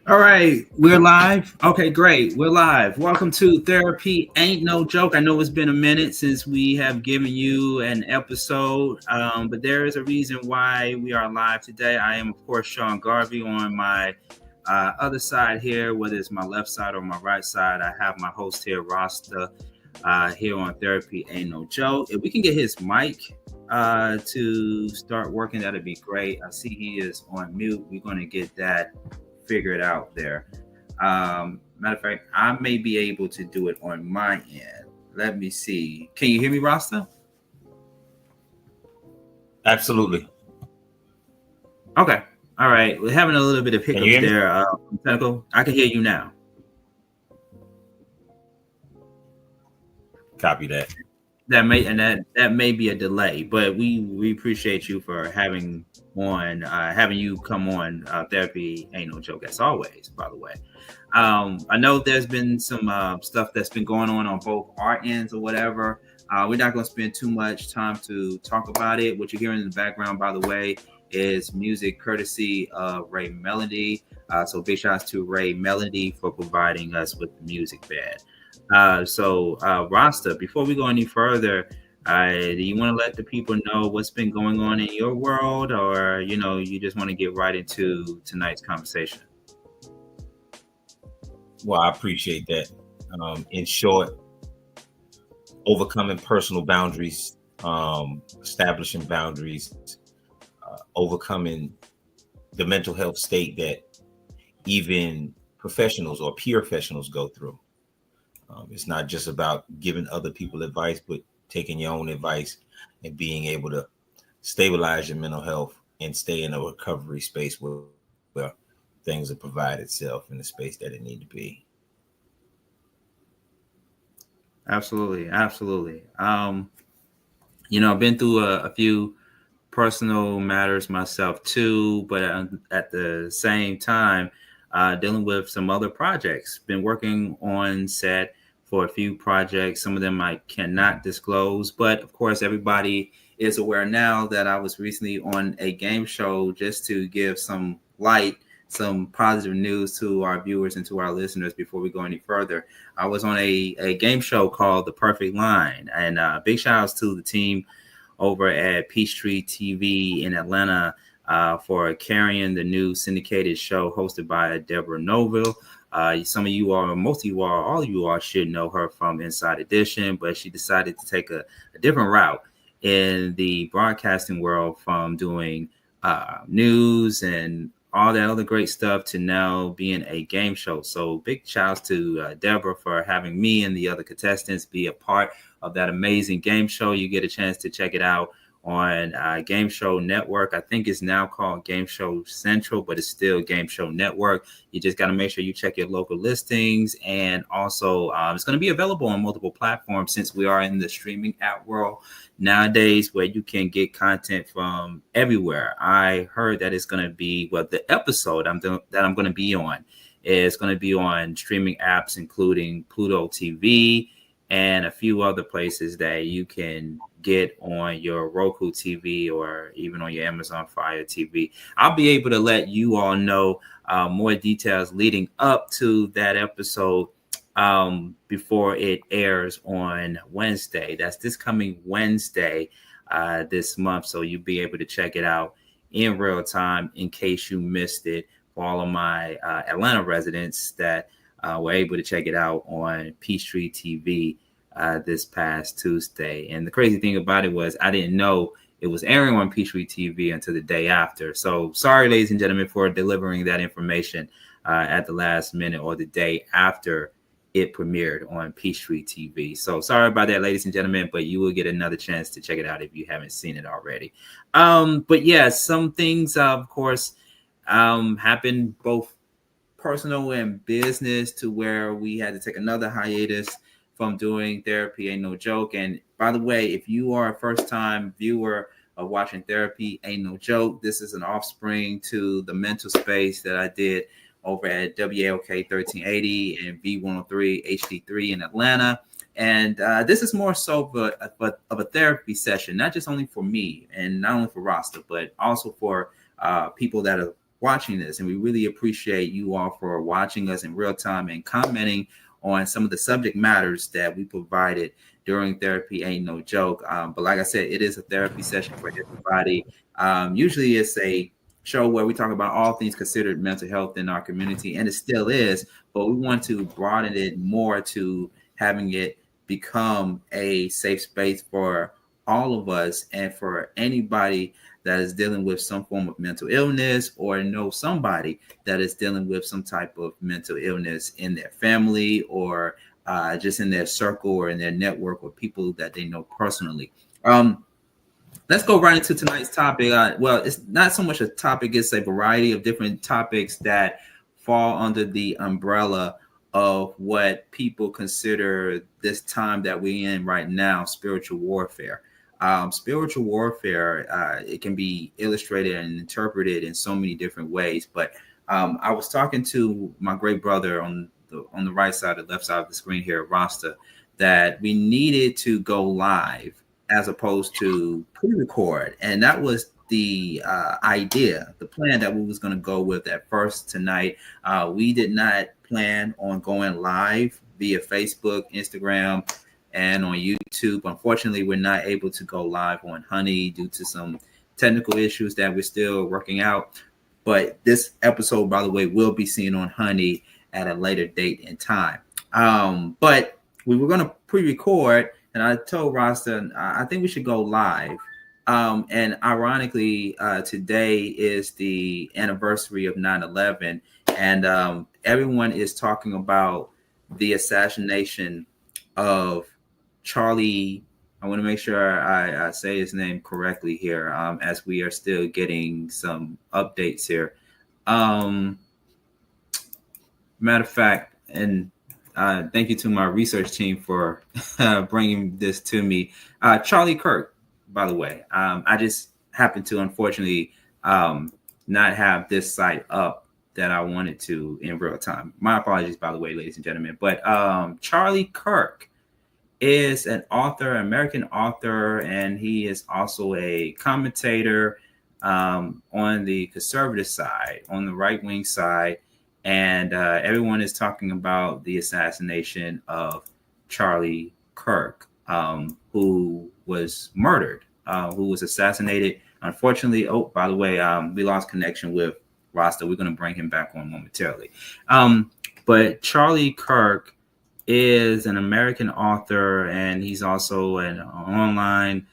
All right, we're live. Okay, great. We're live. Welcome to Therapy Ain't No Joke. I know it's been a minute since we have given you an episode, but there is a reason why we are live today. I am, of course, Sean Garvey. On my other side here, whether it's my left side or my right side, I have my host here, Rasta, here on Therapy Ain't No Joke. If we can get his mic to start working, that'd be great. I see he is on mute. We're going to get that figure it out there. Matter of fact, I may be able to do it on my end. Let me see. Can you hear me, Rasta? Absolutely. Okay. All right. We're having a little bit of hiccups there. Technical. I can hear you now. Copy that. That may be a delay, but we appreciate you for having you come on Therapy Ain't No Joke, as always, by the way. I know there's been some stuff that's been going on both our ends or whatever. We're not going to spend too much time to talk about it. What you're hearing in the background, by the way, is music courtesy of Ray Melody. So big shout out to Ray Melody for providing us with the music bed. So Rasta, before we go any further, do you want to let the people know what's been going on in your world, or you just want to get right into tonight's conversation? Well, I appreciate that. In short, overcoming personal boundaries, establishing boundaries, overcoming the mental health state that even professionals or peer professionals go through. It's not just about giving other people advice, but taking your own advice and being able to stabilize your mental health and stay in a recovery space where things will provide itself in the space that it need to be. Absolutely. I've been through a few personal matters myself too, but at the same time, dealing with some other projects. Been working on set for a few projects. Some of them I cannot disclose, but of course, everybody is aware now that I was recently on a game show, just to give some light, some positive news to our viewers and to our listeners before we go any further. I was on a game show called The Perfect Line, and big shout outs to the team over at Peachtree TV in Atlanta for carrying the new syndicated show hosted by Deborah Noville. Some of you all, most of you all, all of you all should know her from Inside Edition, but she decided to take a different route in the broadcasting world, from doing news and all that other great stuff to now being a game show. So big shouts to Deborah for having me and the other contestants be a part of that amazing game show. You get a chance to check it out on Game Show Network. I think it's now called Game Show Central, but it's still Game Show Network. You just got to make sure you check your local listings. And also, it's going to be available on multiple platforms, since we are in the streaming app world nowadays, where you can get content from everywhere. I heard that it's going to be, the episode that I'm going to be on is going to be on streaming apps, including Pluto TV and a few other places that you can get on your Roku TV or even on your Amazon Fire TV. I'll be able to let you all know more details leading up to that episode before it airs on Wednesday. That's this coming Wednesday this month. So you'll be able to check it out in real time in case you missed it. For all of my Atlanta residents that were able to check it out on Peachtree TV this past Tuesday. And the crazy thing about it was I didn't know it was airing on Peachtree TV until the day after. So sorry, ladies and gentlemen, for delivering that information at the last minute or the day after it premiered on Peachtree TV. So sorry about that, ladies and gentlemen, but you will get another chance to check it out if you haven't seen it already. But yeah, some things, of course, happened both personal and business, to where we had to take another hiatus from doing therapy ain't no joke. And by the way, if you are a first time viewer of watching therapy ain't no joke, this is an offspring to the mental space that I did over at WAOK 1380 and V103 HD3 in Atlanta. And this is more so of a therapy session, not just only for me and not only for Rasta, but also for people that are watching this. And we really appreciate you all for watching us in real time and commenting on some of the subject matters that we provided during therapy ain't no joke. But like I said, it is a therapy session for everybody. Usually it's a show where we talk about all things considered mental health in our community, and it still is, but we want to broaden it more to having it become a safe space for all of us and for anybody that is dealing with some form of mental illness or know somebody that is dealing with some type of mental illness in their family or just in their circle or in their network or people that they know personally. Let's go right into tonight's topic. Well, it's not so much a topic, it's a variety of different topics that fall under the umbrella of what people consider this time that we're in right now, spiritual warfare. Spiritual warfare, it can be illustrated and interpreted in so many different ways. But I was talking to my great brother on the right side, the left side of the screen here, Rasta, that we needed to go live as opposed to pre-record, and that was the idea, the plan that we was going to go with at first tonight. We did not plan on going live via Facebook, Instagram, and on YouTube. Unfortunately, we're not able to go live on Honey due to some technical issues that we're still working out. But this episode, by the way, will be seen on Honey at a later date and time. But we were going to pre-record, and I told Rasta, I think we should go live. And ironically, today is the anniversary of 9/11, and everyone is talking about the assassination of Charlie. I want to make sure I say his name correctly here, as we are still getting some updates here. Matter of fact, and thank you to my research team for bringing this to me. Charlie Kirk, by the way. I just happened to, unfortunately, not have this site up that I wanted to in real time. My apologies, by the way, ladies and gentlemen. But Charlie Kirk is an author, American author, and he is also a commentator on the conservative side, on the right-wing side. And everyone is talking about the assassination of Charlie Kirk, who was murdered, who was assassinated. Unfortunately, oh, by the way, we lost connection with Rasta. We're going to bring him back on momentarily. But Charlie Kirk is an American author, and he's also an online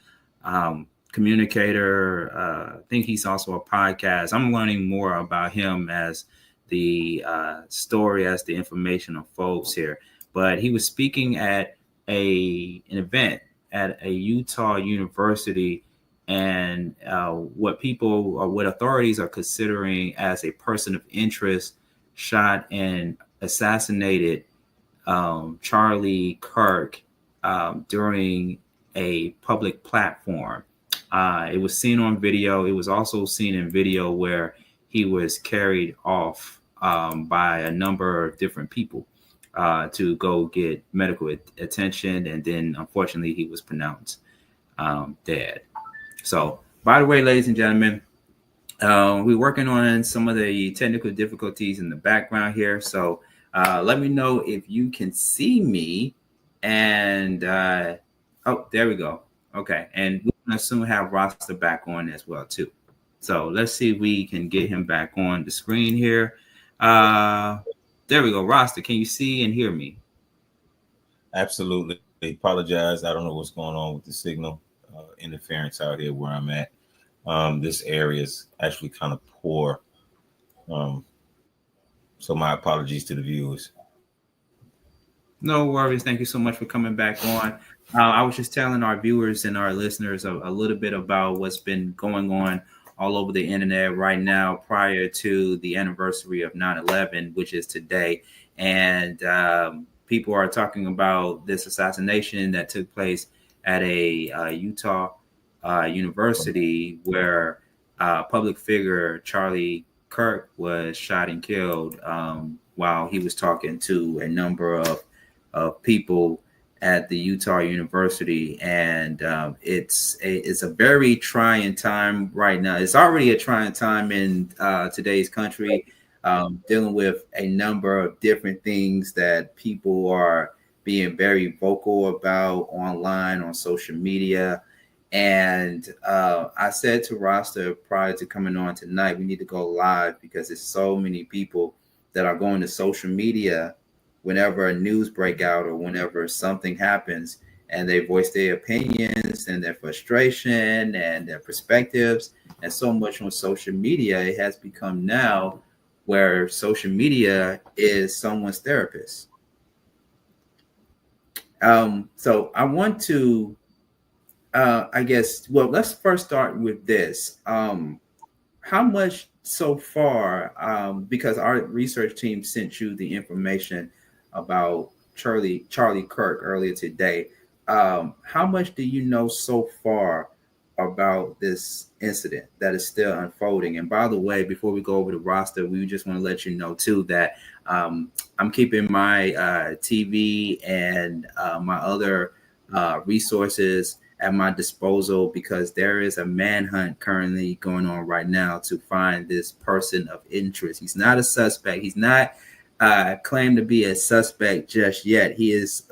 communicator. I think he's also a podcast. I'm learning more about him as the story, as the information unfolds here. But he was speaking at an event at a Utah university, and what people or what authorities are considering as a person of interest shot and assassinated Charlie Kirk during a public platform. It was seen on video. It was also seen in video where he was carried off by a number of different people to go get medical attention. And then, unfortunately, he was pronounced dead. So, by the way, ladies and gentlemen, we're working on some of the technical difficulties in the background here. So let me know if you can see me. And oh, there we go. Okay. And we're going to soon have Rasta back on as well, too. So let's see if we can get him back on the screen here. There we go. Rasta, can you see and hear me? Absolutely. I apologize. I don't know what's going on with the signal interference out here where I'm at. This area is actually kind of poor. So my apologies to the viewers. No worries. Thank you so much for coming back on. I was just telling our viewers and our listeners a little bit about what's been going on all over the internet right now prior to the anniversary of 9/11, which is today. And people are talking about this assassination that took place at a Utah university where public figure Charlie Kirk was shot and killed while he was talking to a number of people at the Utah University, and it's a very trying time right now. It's already a trying time in today's country, dealing with a number of different things that people are being very vocal about online on social media. And I said to Rasta prior to coming on tonight, we need to go live because there's so many people that are going to social media whenever a news breakout or whenever something happens, and they voice their opinions and their frustration and their perspectives. And so much on social media, it has become now where social media is someone's therapist. So I want to, I guess, well, let's first start with this. How much so far, because our research team sent you the information about Charlie Kirk earlier today. How much do you know so far about this incident that is still unfolding? And by the way, before we go over the roster, we just want to let you know too that I'm keeping my TV and my other resources at my disposal because there is a manhunt currently going on right now to find this person of interest. He's not a suspect. He's not claimed to be a suspect just yet. He is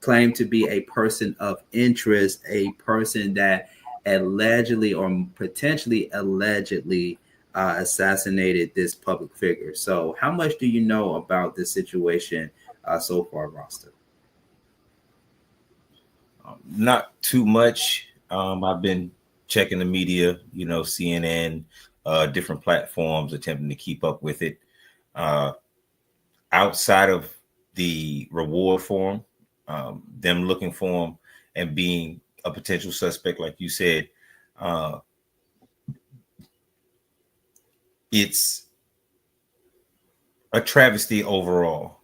claimed to be a person of interest, a person that allegedly or potentially allegedly assassinated this public figure. So, how much do you know about this situation so far, Roster? Not too much. I've been checking the media, CNN, different platforms, attempting to keep up with it. Uh, Outside of the reward for him, them looking for him and being a potential suspect, like you said, uh, it's a travesty overall.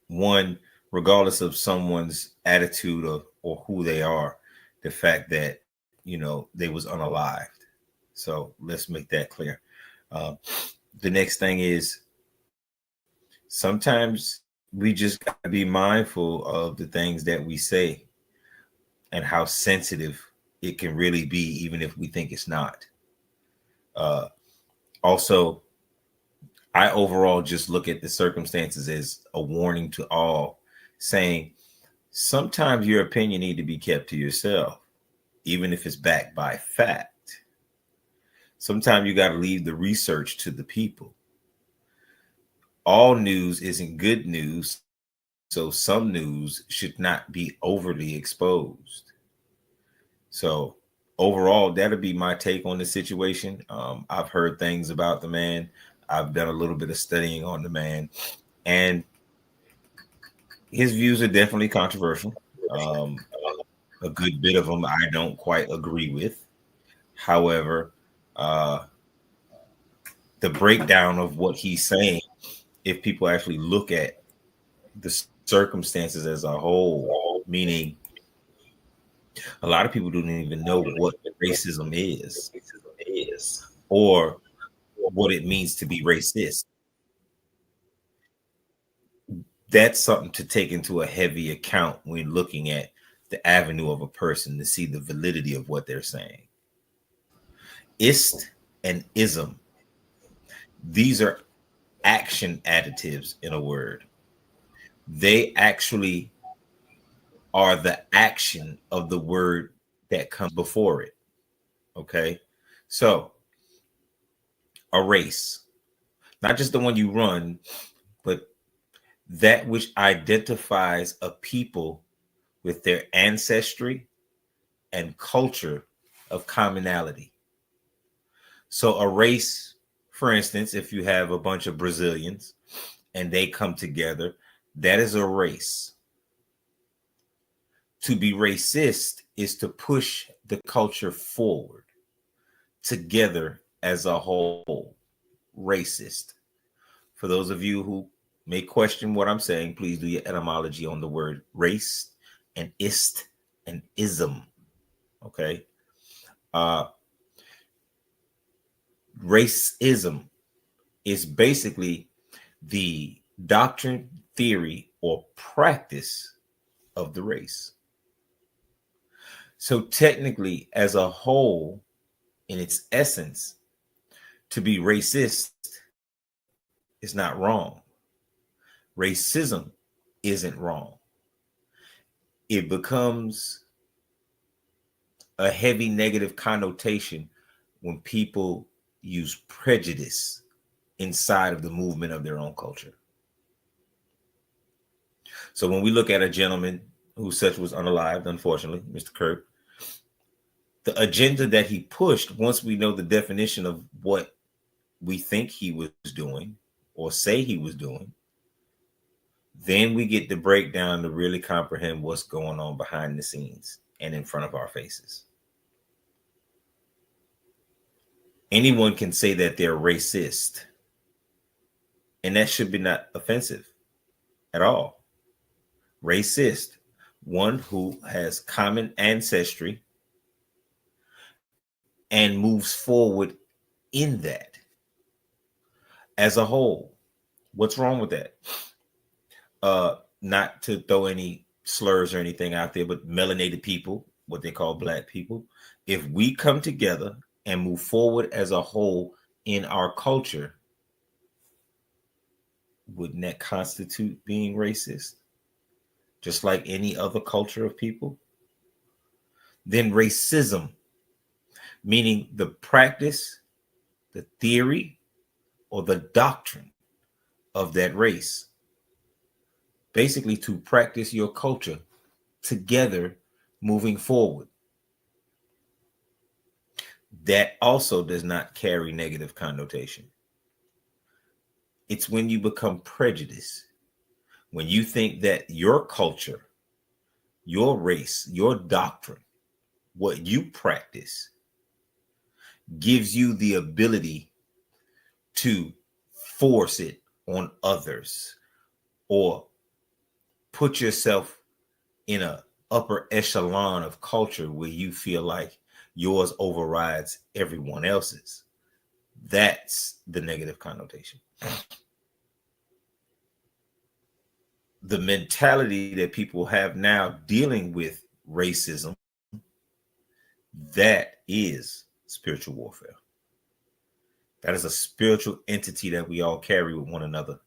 One, regardless of someone's attitude or who they are, the fact that they was unalived. So let's make that clear. Uh, the next thing is sometimes we just got to be mindful of the things that we say and how sensitive it can really be, even if we think it's not. Uh, Also, I overall just look at the circumstances as a warning to all, saying sometimes your opinion need to be kept to yourself, even if it's backed by fact. Sometimes you got to leave the research to the people. All news isn't good news, so some news should not be overly exposed. So overall, that'll be my take on the situation. I've heard things about the man. I've done a little bit of studying on the man, and his views are definitely controversial. Um, a good bit of them I don't quite agree with. However, uh, the breakdown of what he's saying, if people actually look at the circumstances as a whole, meaning a lot of people don't even know what racism is or what it means to be racist. That's something to take into a heavy account when looking at the avenue of a person to see the validity of what they're saying. Ist and ism, these are action additives in a word. They actually are the action of the word that comes before it. Okay. So a race, not just the one you run, but that which identifies a people with their ancestry and culture of commonality. So a race, for instance, if you have a bunch of Brazilians and they come together, that is a race. To be racist is to push the culture forward together as a whole. Racist. For those of you who may question what I'm saying, please do your etymology on the word race and ist and ism. Okay. Uh, Racism is basically the doctrine, theory, or practice of the race. So, technically, as a whole, in its essence, to be racist is not wrong. Racism isn't wrong. It becomes a heavy negative connotation when people use prejudice inside of the movement of their own culture. So when we look at a gentleman who such was unalived, unfortunately, Mr. Kirk, the agenda that he pushed, once we know the definition of what we think he was doing or say he was doing, then we get the breakdown to really comprehend what's going on behind the scenes and in front of our faces. Anyone can say that they're racist, and that should be not offensive at all. Racist, one who has common ancestry and moves forward in that as a whole. What's wrong with that? Not to throw any slurs or anything out there, but melanated people, what they call black people, if we come together and move forward as a whole in our culture, wouldn't that constitute being racist? Just like any other culture of people? Then racism, meaning the practice, the theory, or the doctrine of that race. Basically, to practice your culture together moving forward. That also does not carry negative connotation. It's when you become prejudiced, when you think that your culture, your race, your doctrine, what you practice gives you the ability to force it on others or put yourself in a upper echelon of culture where you feel like yours overrides everyone else's. That's the negative connotation. The mentality that people have now dealing with racism, that is spiritual warfare. That is a spiritual entity that we all carry with one another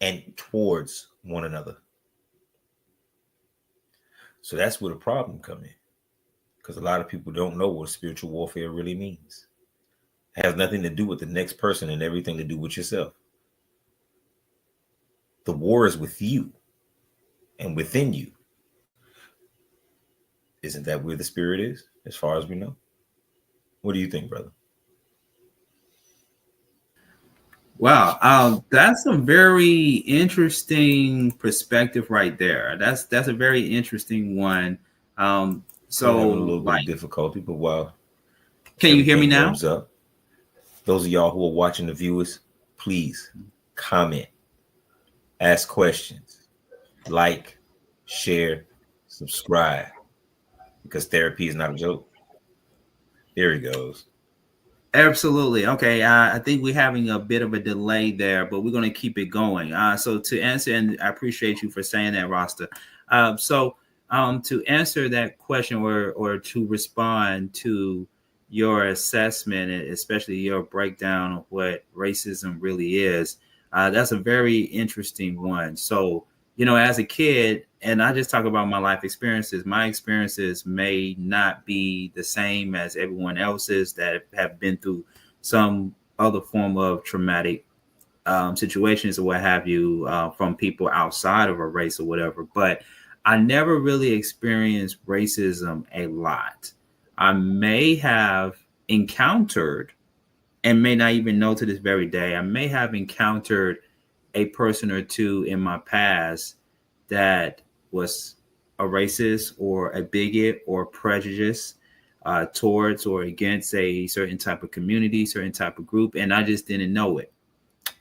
and towards one another. So that's where the problem comes in, because a lot of people don't know what spiritual warfare really means. It has nothing to do with the next person and everything to do with yourself. The war is with you and within you. Isn't that where the spirit is, as far as we know? What do you think, brother? Wow, that's a very interesting perspective right there. That's a very interesting one. We're So, having a little bit like, of difficulty, but while can you hear me everything now? warms up, those of y'all who are watching, the viewers, please comment, ask questions, like, share, subscribe, because therapy is not a joke. There he goes. Absolutely. Okay. I think we're having a bit of a delay there, but we're going to keep it going. So to answer, and I appreciate you for saying that, Rasta. To answer that question or to respond to your assessment, and especially your breakdown of what racism really is, that's a very interesting one. So, as a kid, and I just talk about my life experiences, my experiences may not be the same as everyone else's that have been through some other form of traumatic situations or what have you from people outside of a race or whatever. But I never really experienced racism a lot. I may have encountered, and may not even know to this very day, I may have encountered a person or two in my past that was a racist or a bigot or prejudice towards or against a certain type of community, certain type of group, and I just didn't know it.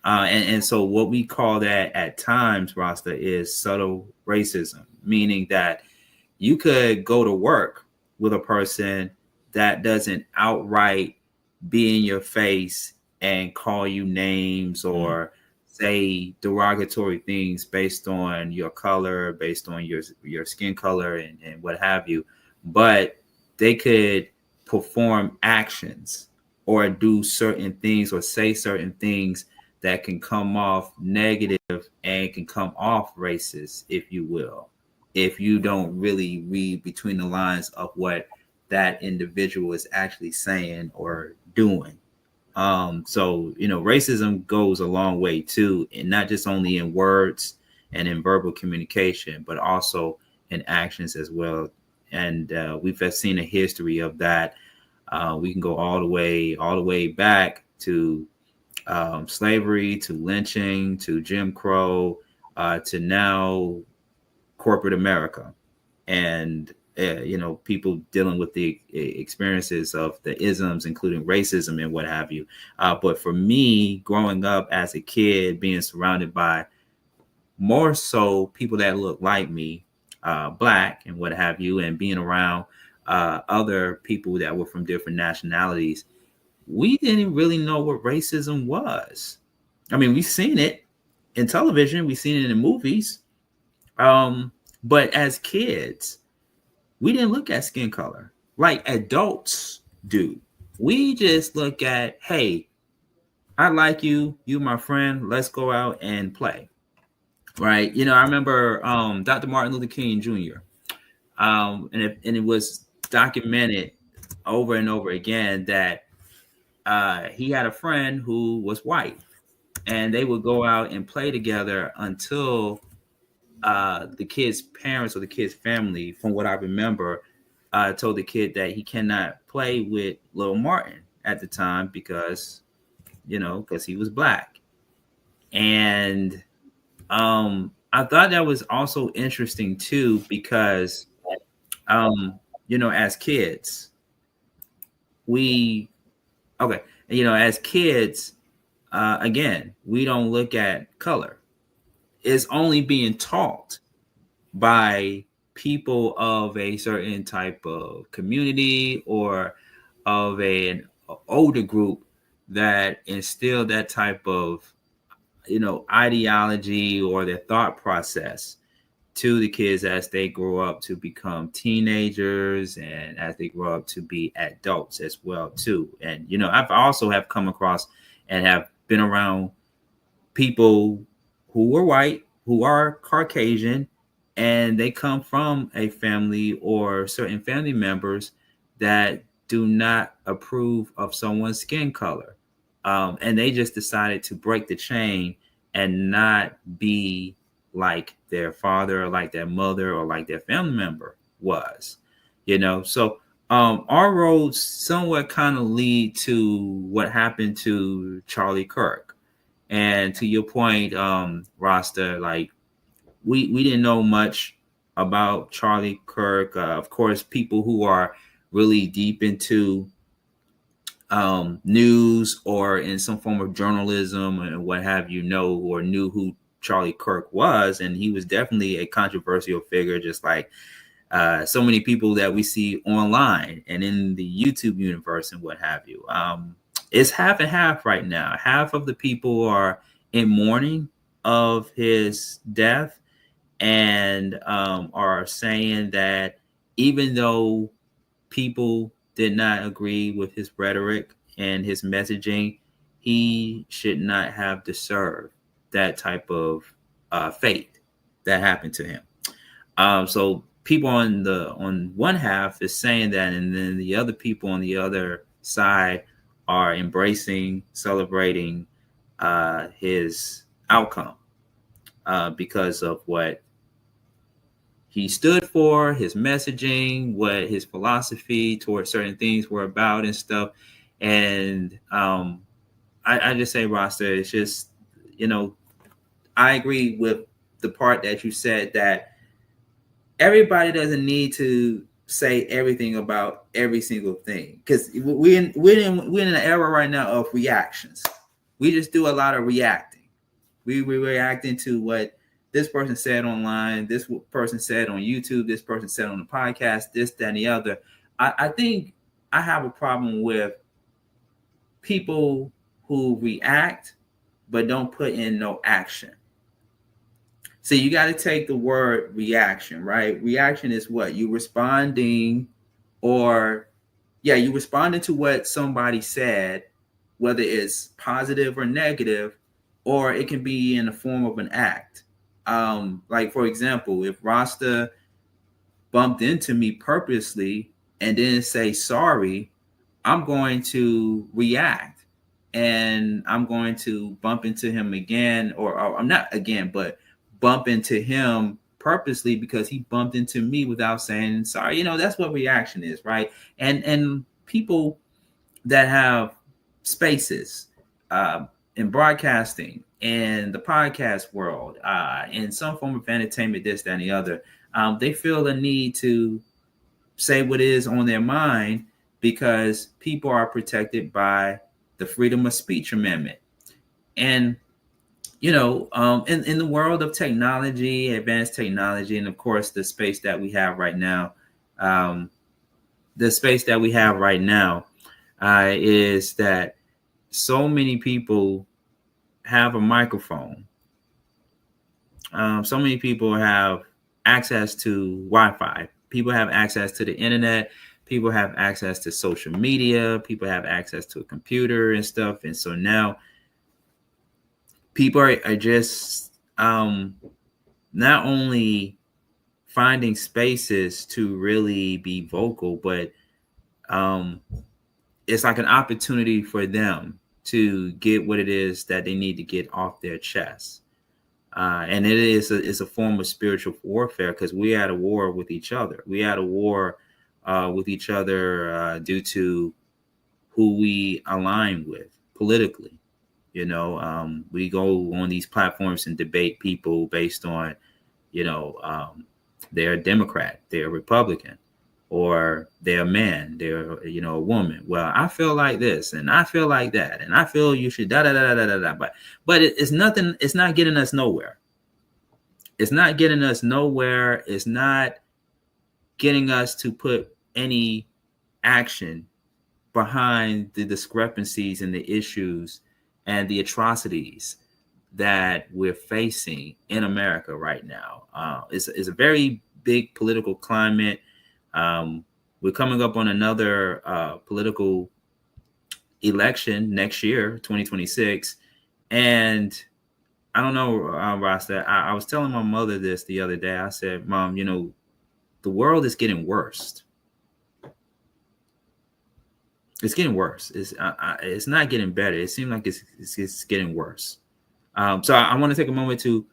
And so what we call that at times, Rasta, is subtle racism, meaning that you could go to work with a person that doesn't outright be in your face and call you names or say derogatory things based on your color, based on your skin color and what have you. But they could perform actions or do certain things or say certain things that can come off negative and can come off racist, if you will, if you don't really read between the lines of what that individual is actually saying or doing. So racism goes a long way too, and not just only in words and in verbal communication, but also in actions as well. And we've seen a history of that. We can go all the way back to slavery, to lynching, to Jim Crow, to now corporate America, and people dealing with the experiences of the isms, including racism and what have you. But for me, growing up as a kid, being surrounded by more so people that look like me, black and what have you, and being around other people that were from different nationalities, we didn't really know what racism was. I mean, we've seen it in television, we've seen it in movies, but as kids, we didn't look at skin color like adults do. We just look at, hey, I like you, you my friend, let's go out and play. Right. I remember Dr. Martin Luther King Jr. And it was documented over and over again that he had a friend who was white, and they would go out and play together until the kid's parents or the kid's family, from what I remember, told the kid that he cannot play with little Martin at the time because he was black. And I thought that was also interesting too, because as kids, we okay, as kids, again, we don't look at color. It's only being taught by people of a certain type of community or of an older group that instill that type of ideology or their thought process to the kids as they grow up to become teenagers and as they grow up to be adults as well too. And I've also have come across and have been around people who were white, who are Caucasian, and they come from a family or certain family members that do not approve of someone's skin color. And they just decided to break the chain and not be like their father or like their mother or like their family member was. So our roads somewhat kind of lead to what happened to Charlie Kirk. And to your point, Rasta, like we didn't know much about Charlie Kirk. Of course, people who are really deep into news or in some form of journalism and what have you or knew who Charlie Kirk was, and he was definitely a controversial figure, just like so many people that we see online and in the YouTube universe and what have you. It's half and half right now. Half of the people are in mourning of his death and are saying that even though people did not agree with his rhetoric and his messaging, he should not have deserved that type of fate that happened to him. So people on one half is saying that, and then the other people on the other side are embracing, celebrating his outcome because of what he stood for, his messaging, what his philosophy towards certain things were about and stuff. And I just say, Rasta, it's just, I agree with the part that you said that everybody doesn't need to say everything about every single thing, because we're in an era right now of reactions. We just do a lot of reacting. We reacting to what this person said online, this person said on YouTube, this person said on the podcast, this, that, and the other. I think I have a problem with people who react but don't put in no action. So you got to take the word reaction, right? Reaction is what? You responding, or yeah, you responding to what somebody said, whether it's positive or negative, or it can be in the form of an act. Like for example, if Rasta bumped into me purposely and didn't say sorry, I'm going to react and I'm going to bump into him again, or I'm not again, but bump into him purposely because he bumped into me without saying sorry. That's what reaction is, right? And people that have spaces in broadcasting and the podcast world, in some form of entertainment, this, that, and the other, they feel the need to say what is on their mind because people are protected by the freedom of speech amendment. And in the world of technology, advanced technology, and of course the space that we have right now, the space that we have right now is that so many people have a microphone. So many people have access to Wi-Fi. People have access to the internet. People have access to social media. People have access to a computer and stuff. And so now people are just not only finding spaces to really be vocal, but it's like an opportunity for them to get what it is that they need to get off their chest. And it's a form of spiritual warfare because we're at a war with each other. We're at a war with each other due to who we align with politically. We go on these platforms and debate people based on, they're a Democrat, they're a Republican, or they're a man, they're a woman. Well, I feel like this, and I feel like that, and I feel you should da da da da da da. But it's nothing. It's not getting us nowhere. It's not getting us nowhere. It's not getting us to put any action behind the discrepancies and the issues and the atrocities that we're facing in America right now. It's a very big political climate. We're coming up on another political election next year, 2026. And I don't know, Rasta, I was telling my mother this the other day. I said, Mom, the world is getting worse. It's getting worse. It's not getting better. It seems like it's getting worse. So I want to take a moment to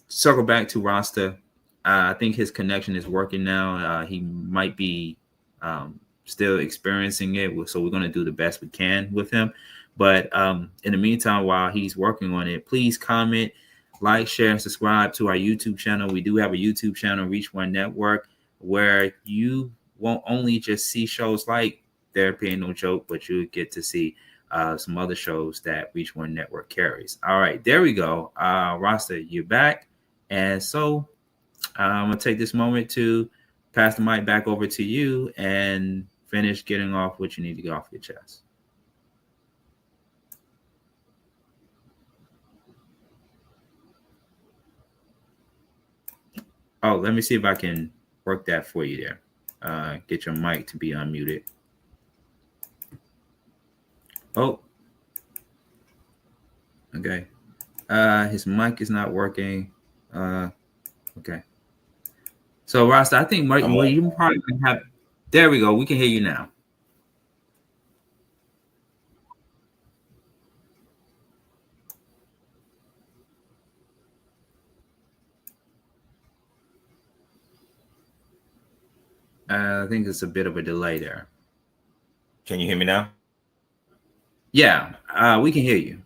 circle back to Rasta. I think his connection is working now. He might be still experiencing it, so we're going to do the best we can with him. But in the meantime, while he's working on it, please comment, like, share, and subscribe to our YouTube channel. We do have a YouTube channel, Reach One Network, where you won't only just see shows like Therapy Ain't No Joke, but you get to see some other shows that Reach One Network carries. All right, there we go. Rasta, you're back. And so I'm going to take this moment to pass the mic back over to you and finish getting off what you need to get off your chest. Oh, let me see if I can work that for you there. Get your mic to be unmuted. Oh, okay. His mic is not working. Okay. So, Rasta, I think you probably have. There we go. We can hear you now. I think it's a bit of a delay there. Can you hear me now? Yeah, we can hear you.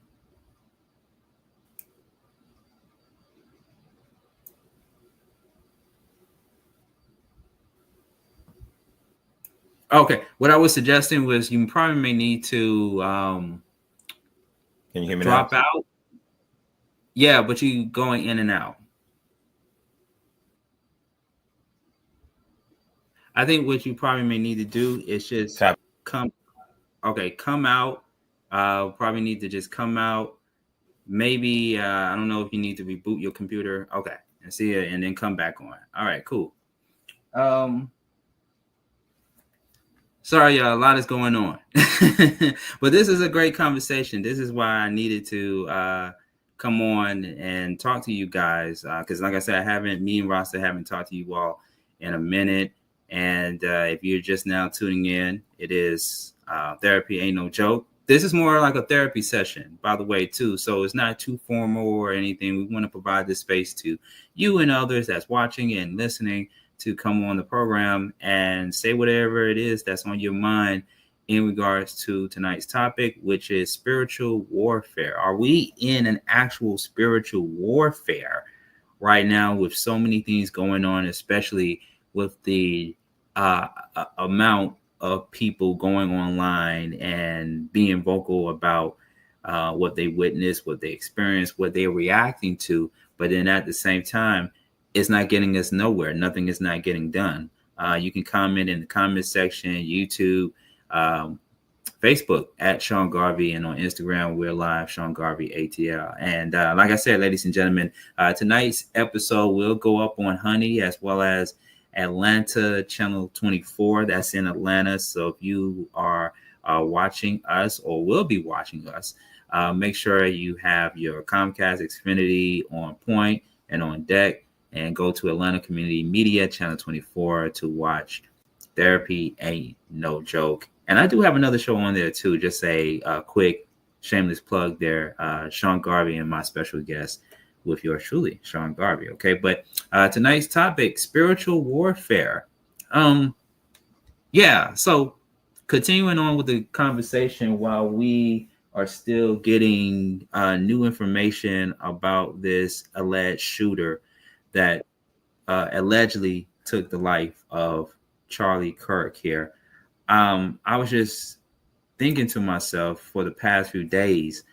Okay. What I was suggesting was you probably may need to Can you hear me drop now? out. Yeah, but you going in and out. I think what you probably may need to do is just Tap. come. Okay, come out. Probably need to just come out. Maybe I don't know if you need to reboot your computer. Okay, and see it, and then come back on. All right, cool. Um, Sorry, y'all, a lot is going on. But this is a great conversation. This is why I needed to come on and talk to you guys. Because, like I said, me and Rasta haven't talked to you all in a minute. And if you're just now tuning in, it is Therapy Ain't No Joke. This is more like a therapy session, by the way, too. So it's not too formal or anything. We want to provide this space to you and others that's watching and listening to come on the program and say whatever it is that's on your mind in regards to tonight's topic, which is spiritual warfare. Are we in an actual spiritual warfare right now with so many things going on, especially with the amount of people going online and being vocal about what they witnessed, what they experienced, what they're reacting to, but then at the same time, it's not getting us nowhere. Nothing is not getting done. You can comment in the comment section, YouTube, um, Facebook at Sean Garvey, and on Instagram we're live Sean Garvey ATL. And like I said, ladies and gentlemen, tonight's episode will go up on Honey as well as Atlanta Channel 24. That's in Atlanta. So if you are watching us or will be watching us, make sure you have your Comcast Xfinity on point and on deck, and go to Atlanta Community Media Channel 24 to watch Therapy Ain't No Joke. And I do have another show on there too. Just a quick shameless plug there. Sean Garvey and my special guest with yours truly, Sean Garvey. Okay, but tonight's topic, spiritual warfare. Yeah, so continuing on with the conversation while we are still getting new information about this alleged shooter that allegedly took the life of Charlie Kirk here. I was just thinking to myself for the past few days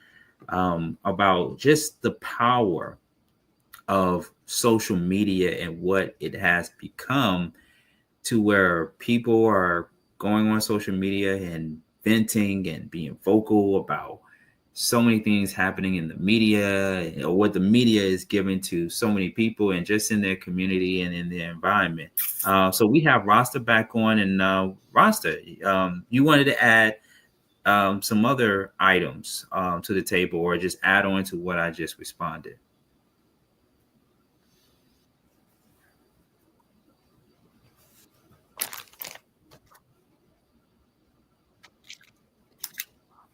about just the power of social media and what it has become, to where people are going on social media and venting and being vocal about so many things happening in the media, or what the media is giving to so many people and just in their community and in their environment. So we have Rasta back on, and Rasta, you wanted to add some other items to the table, or just add on to what I just responded.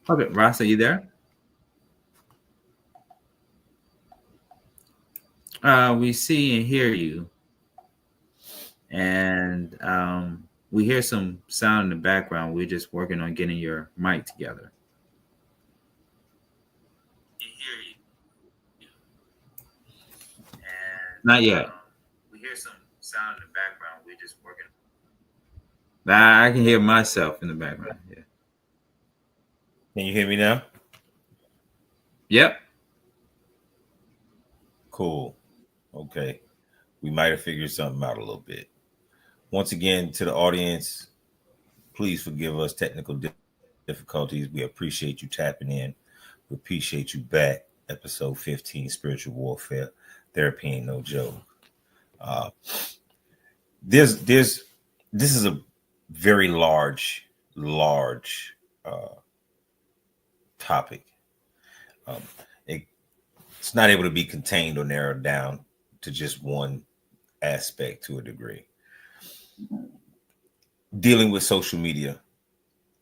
Okay, Rasta, you there? We see and hear you, and we hear some sound in the background. We're just working on getting your mic together. Not yet. We hear some sound in the background. We're just working. I can hear myself in the background. Yeah. Can you hear me now? Yep. Cool. Okay. We might have figured something out a little bit. Once again, to the audience, please forgive us technical difficulties. We appreciate you tapping in. We appreciate you back. Episode 15, Spiritual Warfare. Therapy Ain't No Joke. This is a very large topic. It's not able to be contained or narrowed down to just one aspect to a degree. Dealing with social media,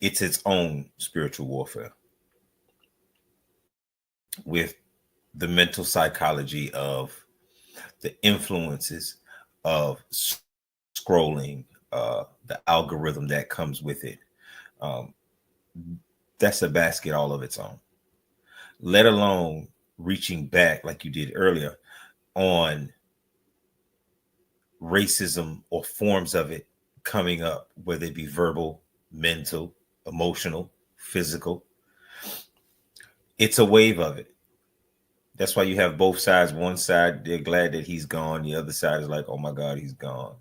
it's its own spiritual warfare with the mental psychology of the influences of scrolling, the algorithm that comes with it. That's a basket all of its own, let alone reaching back like you did earlier on racism or forms of it coming up, whether it be verbal, mental, emotional, physical. It's a wave of it. That's why you have both sides. One side, they're glad that he's gone. The other side is like, oh my God, he's gone.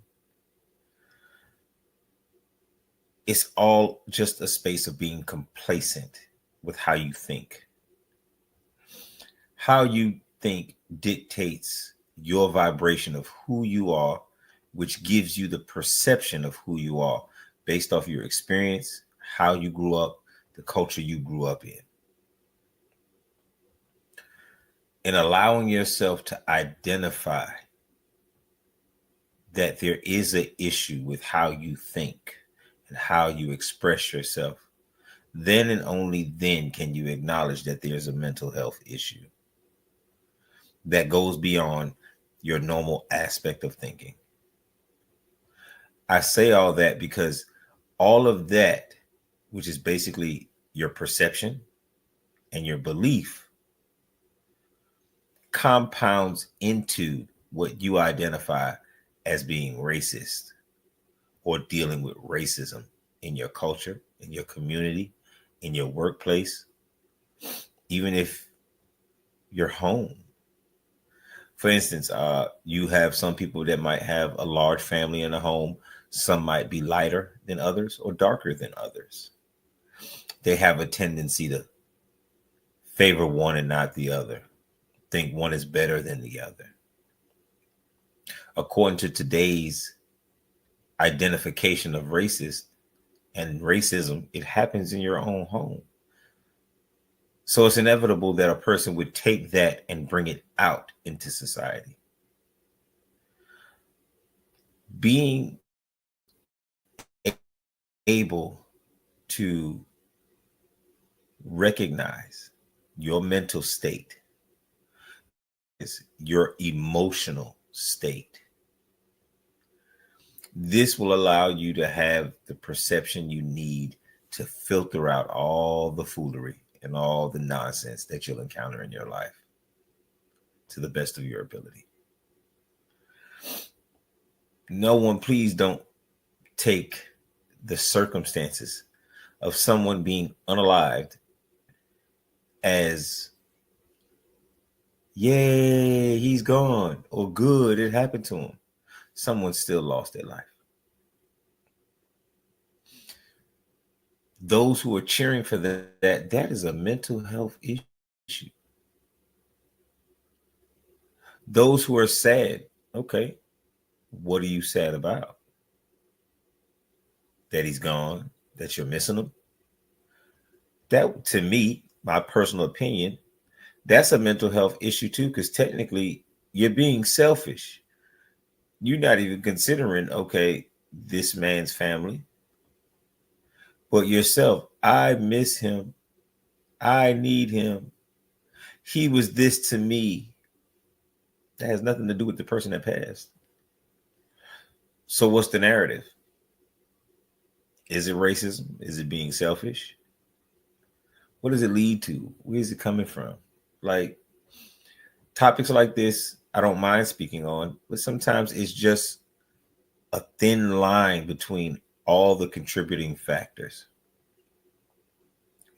It's all just a space of being complacent with how you think. How you think dictates your vibration of who you are, which gives you the perception of who you are based off your experience, how you grew up, the culture you grew up in. And allowing yourself to identify that there is an issue with how you think and how you express yourself, then and only then can you acknowledge that there's a mental health issue that goes beyond your normal aspect of thinking. I say all that because all of that, which is basically your perception and your belief, compounds into what you identify as being racist or dealing with racism in your culture, in your community, in your workplace, even if you're home. For instance, you have some people that might have a large family in a home. Some might be lighter than others or darker than others. They have a tendency to favor one and not the other, think one is better than the other. According to today's identification of racist and racism, it happens in your own home. So it's inevitable that a person would take that and bring it out into society. Being able to recognize your mental state is your emotional state. This will allow you to have the perception you need to filter out all the foolery and all the nonsense that you'll encounter in your life to the best of your ability. No one, please don't take the circumstances of someone being unalived as, yay, he's gone, or good, it happened to him. Someone still lost their life. Those who are cheering for that is a mental health issue. Those who are sad, okay, what are you sad about? That he's gone, that you're missing him? That, to me, my personal opinion, that's a mental health issue too, because technically you're being selfish. You're not even considering, okay, this man's family, but yourself. I miss him. I need him. He was this to me. That has nothing to do with the person that passed. So what's the narrative? Is it racism? Is it being selfish? What does it lead to? Where is it coming from? Like, topics like this, I don't mind speaking on, but sometimes it's just a thin line between all the contributing factors,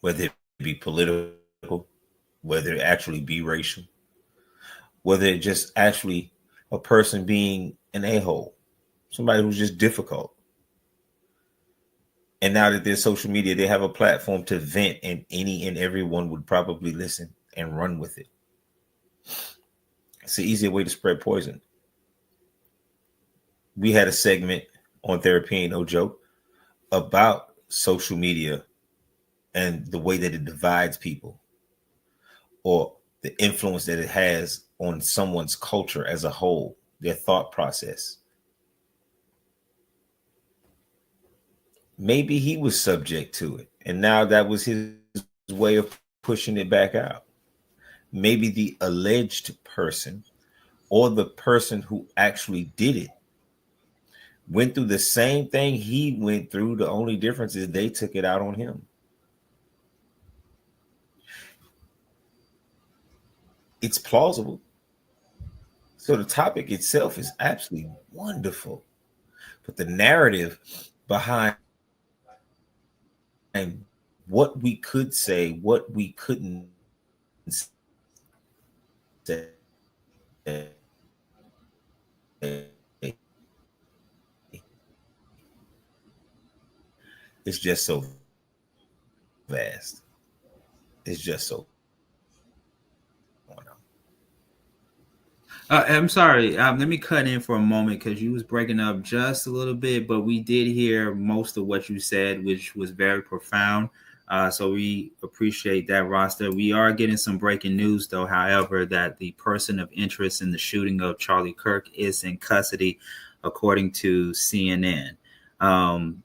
whether it be political, whether it actually be racial, whether it just actually a person being an a-hole, somebody who's just difficult. And now that there's social media, they have a platform to vent, and any and everyone would probably listen and run with it. It's an easier way to spread poison. We had a segment on Therapy Ain't No Joke about social media and the way that it divides people, or the influence that it has on someone's culture as a whole, their thought process. Maybe he was subject to it, and now that was his way of pushing it back out. Maybe the alleged person or the person who actually did it went through the same thing he went through. The only difference is they took it out on him. It's plausible. So the topic itself is absolutely wonderful. But the narrative behind what we could say, what we couldn't say, it's just so vast. It's just so I'm sorry. Let me cut in for a moment because you was breaking up just a little bit, but we did hear most of what you said, which was very profound. So we appreciate that, Roster. We are getting some breaking news, though. However, that the person of interest in the shooting of Charlie Kirk is in custody, according to CNN. Um,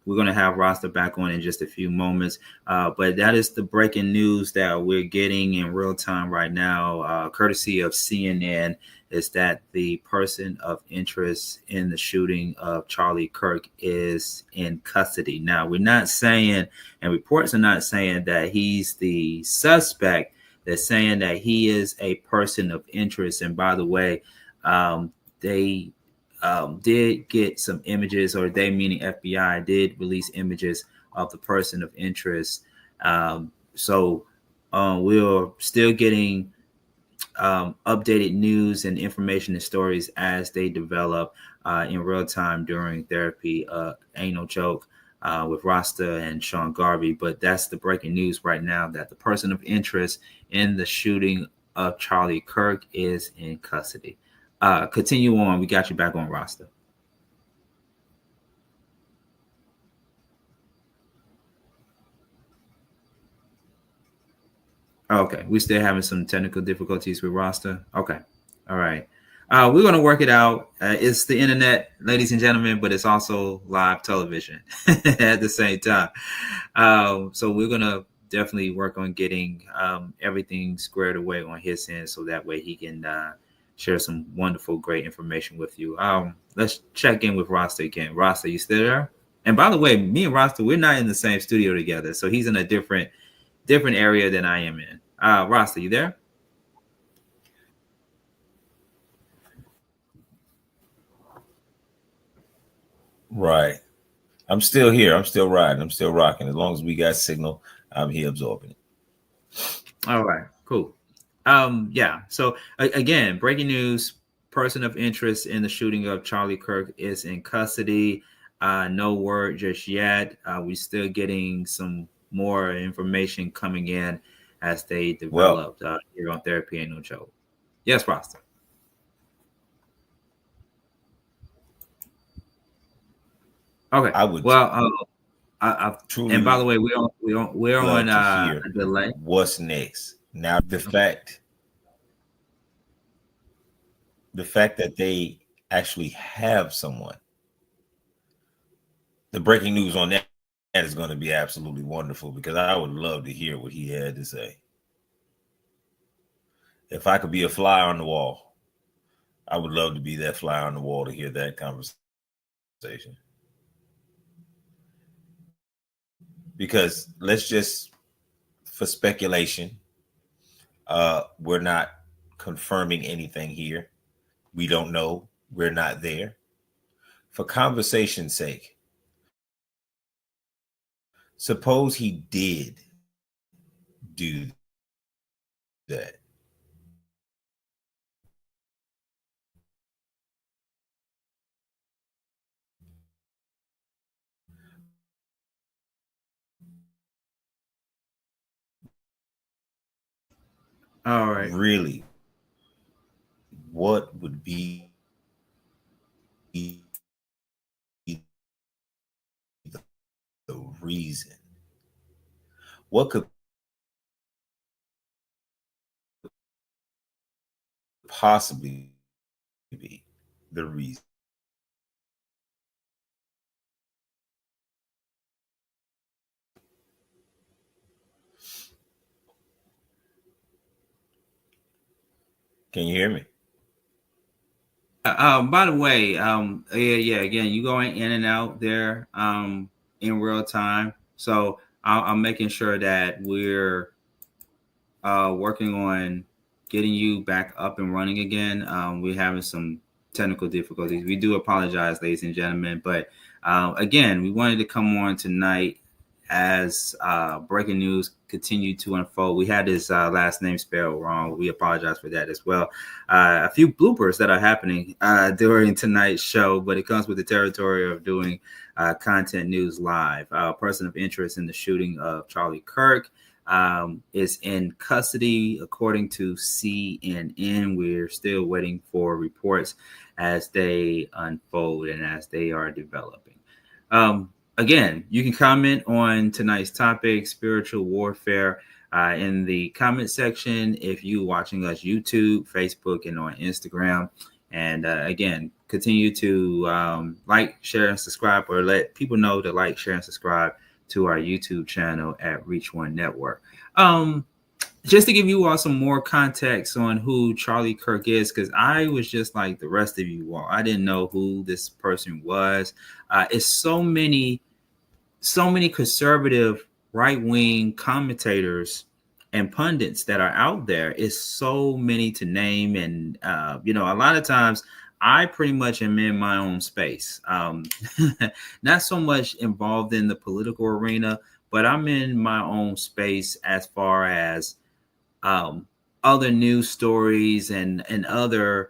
we're going to have Roster back on in just a few moments. But that is the breaking news that we're getting in real time right now, courtesy of CNN, is that the person of interest in the shooting of Charlie Kirk is in custody. Now, we're not saying, and reports are not saying that he's the suspect. They're saying that he is a person of interest. And by the way, they did get some images, or they meaning FBI did release images of the person of interest. So we're still getting updated news and information and stories as they develop in real time during therapy. Ain't no joke with Rasta and Sean Garvey, but that's the breaking news right now, that the person of interest in the shooting of Charlie Kirk is in custody. Continue on. We got you back on, Rasta. Okay, we still having some technical difficulties with Rasta. Okay, all right. We're gonna work it out. It's the internet, ladies and gentlemen, but it's also live television at the same time. So we're gonna definitely work on getting everything squared away on his end, so that way he can share some wonderful, great information with you. Let's check in with Rasta again. Rasta, you still there? And by the way, me and Rasta, we're not in the same studio together, so he's in a different area than I am in. Rasta, you there? right. I'm still here. I'm still riding. I'm still rocking. As long as we got signal, I'm here absorbing it. All right, cool. Yeah. So again, breaking news: person of interest in the shooting of Charlie Kirk is in custody. No word just yet. We're still getting some more information coming in as they Well, developed here on Therapy Ain't No Joke. Yes, Rasta. Okay. I would Well, and by the truly way, we're on love to a hear delay. what's next. Now, Okay. the fact that they actually have someone, the breaking news on that is going to be absolutely wonderful, because I would love to hear what he had to say. If I could be a fly on the wall, I would love to be that fly on the wall to hear that conversation. Because let's just, for speculation, we're not confirming anything here. We don't know. We're not there. For conversation's sake, suppose he did do that. All right. Really, what would be the reason? What could possibly be the reason? Can you hear me? By the way, yeah. Again, you going in and out there in real time, so I'm making sure that we're working on getting you back up and running again. We're having some technical difficulties. We do apologize, ladies and gentlemen, but again, we wanted to come on tonight as breaking news continued to unfold. We had his last name spelled wrong. We apologize for that as well. A few bloopers that are happening during tonight's show, but it comes with the territory of doing content news live. A person of interest in the shooting of Charlie Kirk is in custody, according to CNN. We're still waiting for reports as they unfold and as they are developing. Again, you can comment on tonight's topic, spiritual warfare, in the comment section if you're watching us YouTube, Facebook, and on Instagram. And again, continue to like, share, and subscribe, or let people know to like, share, and subscribe to our YouTube channel at Reach One Network. Just to give you all some more context on who Charlie Kirk is, because I was just like the rest of you all. I didn't know who this person was. It's so many conservative right-wing commentators and pundits that are out there. It's so many to name. And, a lot of times I pretty much am in my own space. Not so much involved in the political arena, but I'm in my own space as far as other news stories and other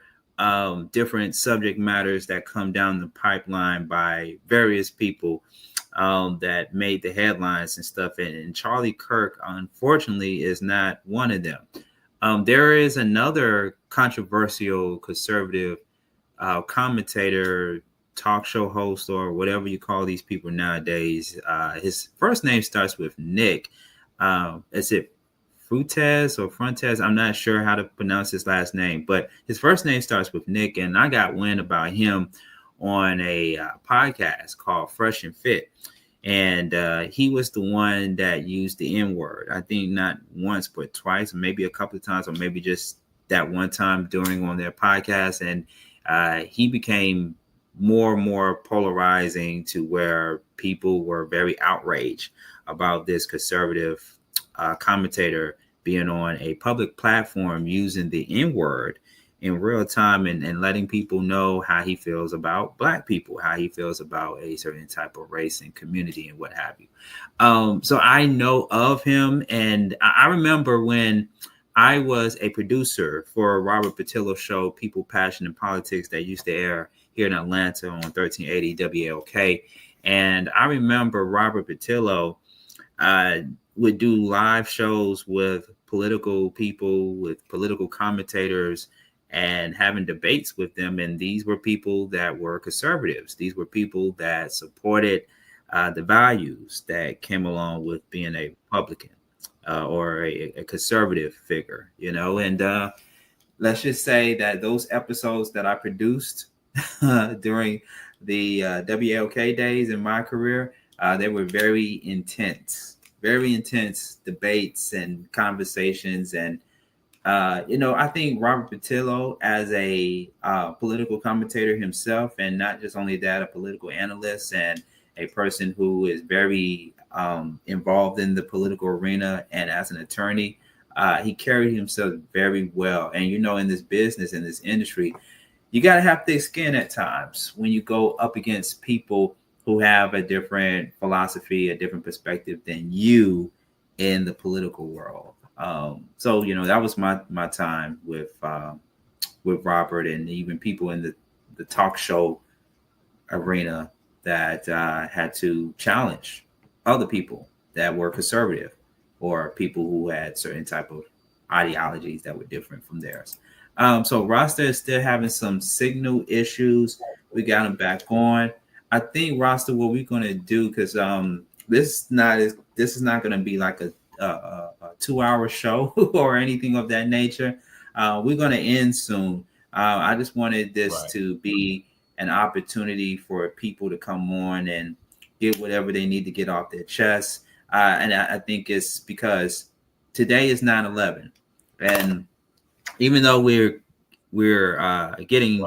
different subject matters that come down the pipeline by various people that made the headlines and stuff. And Charlie Kirk, unfortunately, is not one of them. There is another controversial conservative commentator, talk show host, or whatever you call these people nowadays. His first name starts with Nick. Is it Frutez or Frontes? I'm not sure how to pronounce his last name, but his first name starts with Nick. And I got wind about him on a podcast called Fresh and Fit. And he was the one that used the N-word. I think not once, but twice, or maybe a couple of times, or maybe just that one time during on their podcast. And he became more and more polarizing to where people were very outraged about this conservative commentator being on a public platform using the N-word in real time and letting people know how he feels about Black people, how he feels about a certain type of race and community and what have you. So I know of him. And I remember when I was a producer for a Robert Patillo show, People, Passion, and Politics, that used to air here in Atlanta on 1380 WLK. And I remember Robert Patillo would do live shows with political people, with political commentators, and having debates with them. And these were people that were conservatives. These were people that supported the values that came along with being a Republican or a conservative figure, And let's just say that those episodes that I produced during the WLK days in my career, they were very intense debates and conversations. And I think Robert Patillo, as a political commentator himself, and not just only that, a political analyst and a person who is very involved in the political arena, and as an attorney, he carried himself very well. And in this business, in this industry, you got to have thick skin at times when you go up against people who have a different philosophy, a different perspective than you in the political world. So that was my time with Robert, and even people in the talk show arena that had to challenge other people that were conservative, or people who had certain type of ideologies that were different from theirs. So Rasta is still having some signal issues. We got him back on. I think, Rasta, what we're gonna do, because this is not gonna be like a 2-hour show or anything of that nature. We're gonna end soon. I just wanted this to be an opportunity for people to come on and get whatever they need to get off their chest. And I think it's because today is 9/11, and even though we're getting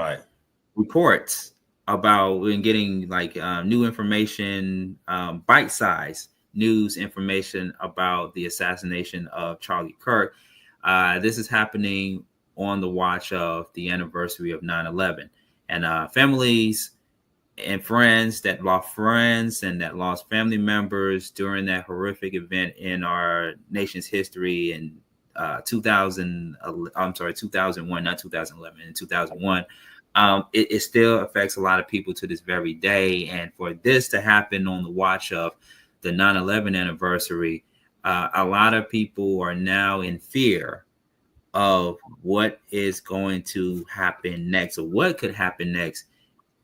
reports about and getting like new information, bite-sized news information about the assassination of Charlie Kirk. This is happening on the watch of the anniversary of 9/11. And families and friends and that lost family members during that horrific event in our nation's history in 2000. I'm sorry, 2001, not 2011. In 2001, it still affects a lot of people to this very day. And for this to happen on the watch of the 9/11 anniversary, a lot of people are now in fear of what is going to happen next, or what could happen next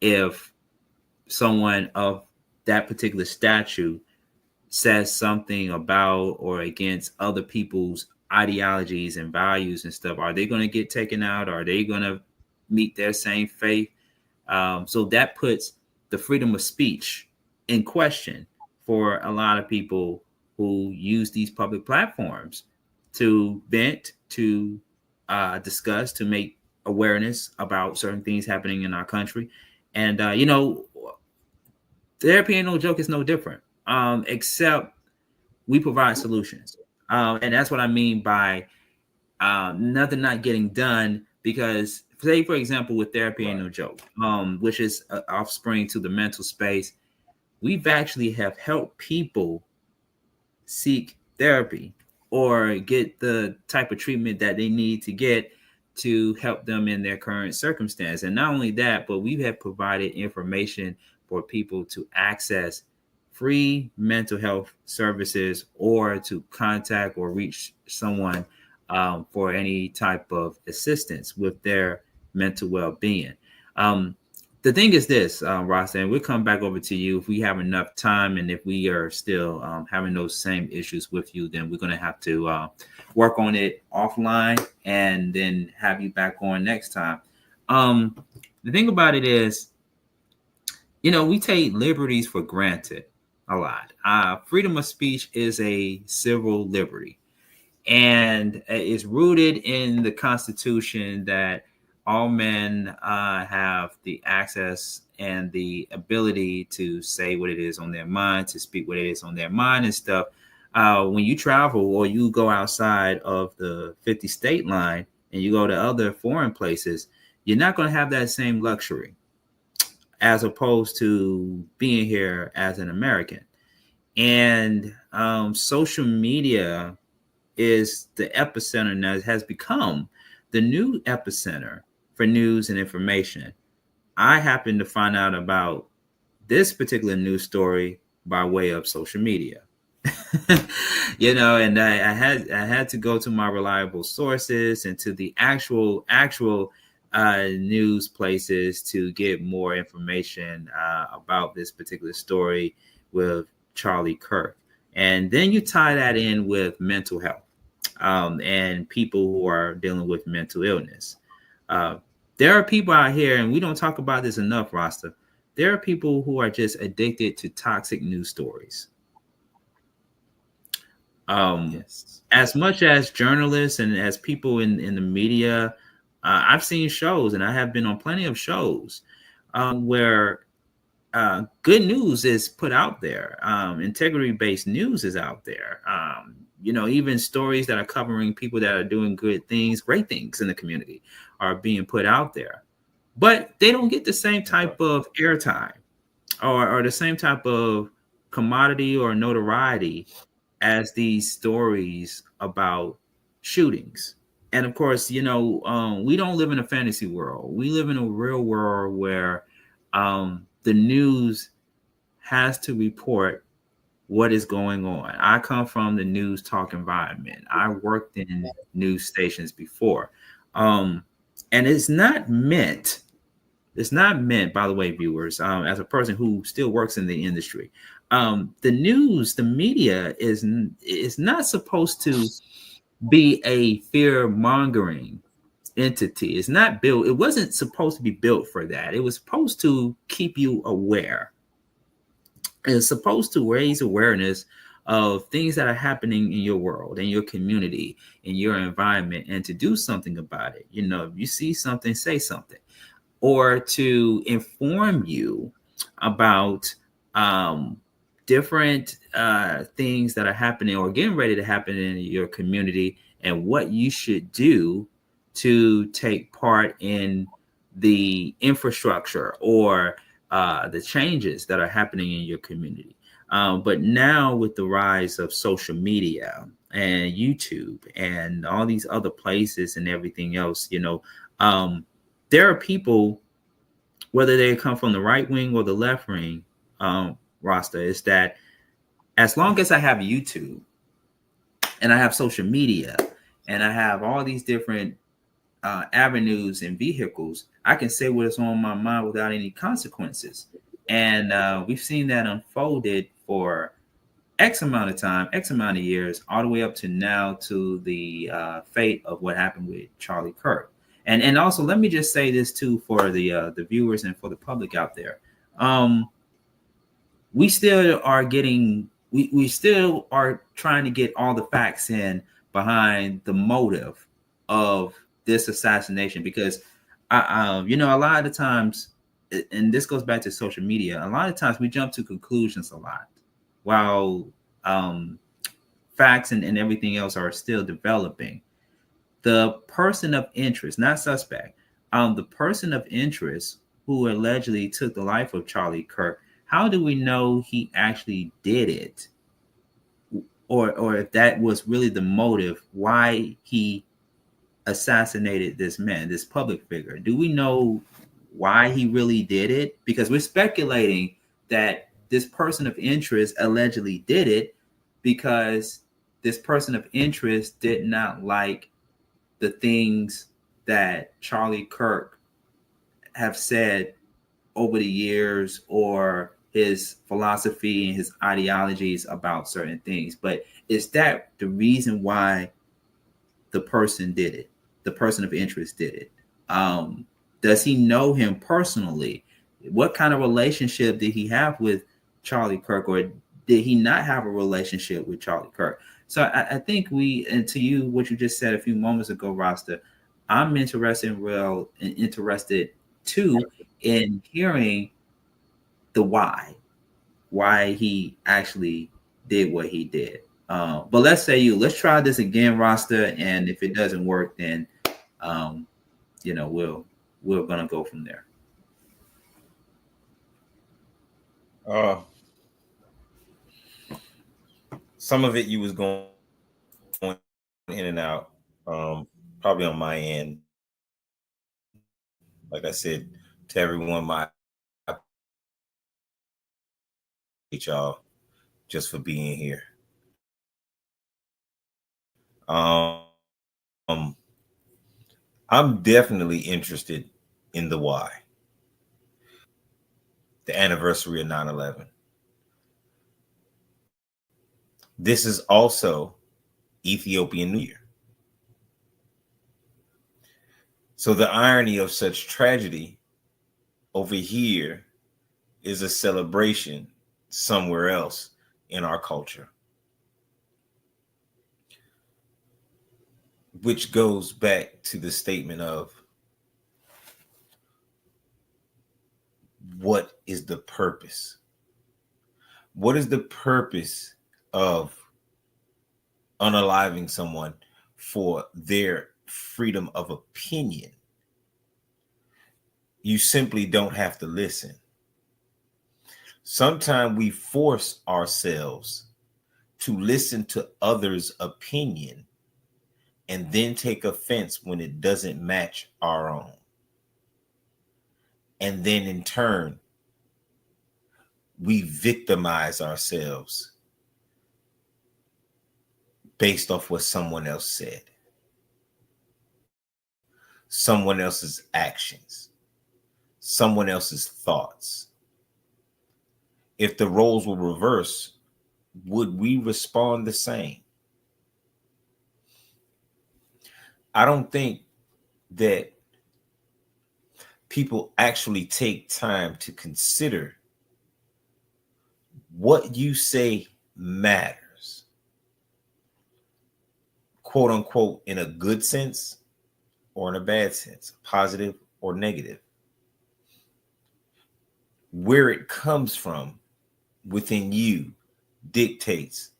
if someone of that particular statue says something about or against other people's ideologies and values and stuff. Are they going to get taken out? Are they going to meet their same faith? So that puts the freedom of speech in question for a lot of people who use these public platforms to vent, to discuss, to make awareness about certain things happening in our country. And, therapy ain't no joke. It's no different, except we provide solutions. And that's what I mean by nothing not getting done. Because, say, for example, with therapy ain't no joke, which is offspring to the mental space, we've actually have helped people seek therapy or get the type of treatment that they need to get to help them in their current circumstance. And not only that, but we have provided information for people to access free mental health services or to contact or reach someone for any type of assistance with their mental well-being. Um, the thing is this, Ross, and we'll come back over to you if we have enough time, and if we are still having those same issues with you, then we're going to have to work on it offline and then have you back on next time. The thing about it is, we take liberties for granted a lot. Freedom of speech is a civil liberty, and it's rooted in the Constitution that all men have the access and the ability to say what it is on their mind, to speak what it is on their mind and stuff. When you travel or you go outside of the 50 state line and you go to other foreign places, you're not going to have that same luxury as opposed to being here as an American. And social media is the epicenter now, has become the new epicenter for news and information. I happened to find out about this particular news story by way of social media. And I had to go to my reliable sources and to the actual news places to get more information about this particular story with Charlie Kirk. And then you tie that in with mental health and people who are dealing with mental illness. There are people out here, and we don't talk about this enough, Rasta. There are people who are just addicted to toxic news stories. Yes. As much as journalists and as people in the media, I've seen shows, and I have been on plenty of shows where good news is put out there. Integrity-based news is out there. Even stories that are covering people that are doing good things, great things in the community are being put out there. But they don't get the same type of airtime or the same type of commodity or notoriety as these stories about shootings. And of course, we don't live in a fantasy world. We live in a real world where the news has to report what is going on. I come from the news talk environment. I worked in news stations before. And it's not meant, by the way, viewers, as a person who still works in the industry, the media is not supposed to be a fear mongering entity. It's not built. It wasn't supposed to be built for that. It was supposed to keep you aware. It's supposed to raise awareness of things that are happening in your world, in your community, in your environment, and to do something about it. If you see something, say something, or to inform you about different things that are happening or getting ready to happen in your community and what you should do to take part in the infrastructure or the changes that are happening in your community. But now with the rise of social media and YouTube and all these other places and everything else, there are people, whether they come from the right wing or the left wing, Rasta, is that as long as I have YouTube and I have social media and I have all these different avenues and vehicles, I can say what is on my mind without any consequences. And we've seen that unfolded for X amount of time, X amount of years, all the way up to now to the fate of what happened with Charlie Kirk. And also, let me just say this too for the viewers and for the public out there. We still are getting we still are trying to get all the facts in behind the motive of this assassination, because a lot of the times, and this goes back to social media, a lot of times we jump to conclusions a lot, while facts and everything else are still developing. The person of interest, not suspect, the person of interest who allegedly took the life of Charlie Kirk, how do we know he actually did it? Or if that was really the motive, why he assassinated this man, this public figure? Do we know why he really did it? Because we're speculating that this person of interest allegedly did it because this person of interest did not like the things that Charlie Kirk have said over the years, or his philosophy and his ideologies about certain things. But is that the reason why the person did it? The person of interest did it. Does he know him personally? What kind of relationship did he have with Charlie Kirk, or did he not have a relationship with Charlie Kirk? So I think and to you, what you just said a few moments ago, Rasta, I'm interested too in hearing the why he actually did what he did. But let's try this again, Rasta, and if it doesn't work, then we're gonna go from there. Some of it you was going in and out, probably on my end. Like I said to everyone, my y'all just for being here. I'm definitely interested in the why. The anniversary of 9/11. This is also Ethiopian New Year. So the irony of such tragedy over here is a celebration somewhere else in our culture. Which goes back to the statement of what is the purpose? What is the purpose of unaliving someone for their freedom of opinion? You simply don't have to listen. Sometimes we force ourselves to listen to others' opinion and then take offense when it doesn't match our own. And then in turn, we victimize ourselves based off what someone else said, someone else's actions, someone else's thoughts. If the roles were reversed, would we respond the same? I don't think that people actually take time to consider what you say matters, quote unquote, in a good sense or in a bad sense, positive or negative. Where it comes from within you dictates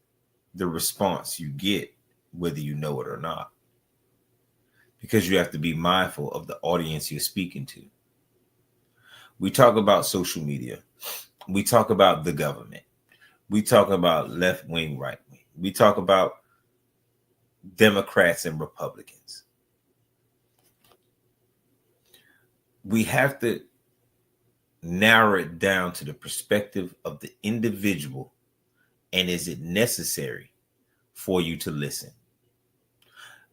the response you get, whether you know it or not, because you have to be mindful of the audience you're speaking to. We talk about social media. We talk about the government. We talk about left wing, right wing. We talk about Democrats and Republicans. We have to narrow it down to the perspective of the individual, and is it necessary for you to listen?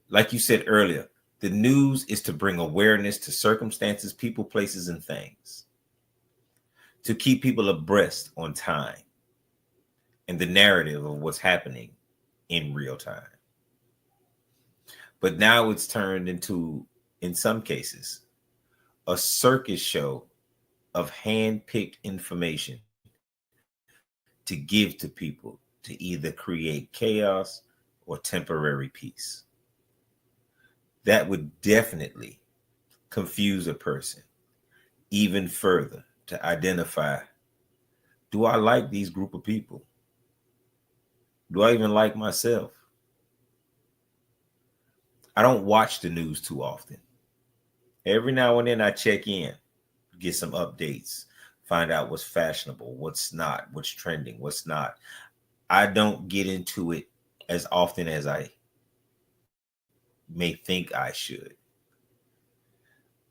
Like you said earlier, the news is to bring awareness to circumstances, people, places, and things, to keep people abreast on time and the narrative of what's happening in real time. But now it's turned into, in some cases, a circus show of hand-picked information to give to people to either create chaos or temporary peace. That would definitely confuse a person even further to identify, do I like these group of people? Do I even like myself? I don't watch the news too often. Every now and then I check in, get some updates, find out what's fashionable, what's not, what's trending, what's not. I don't get into it as often as I may think I should,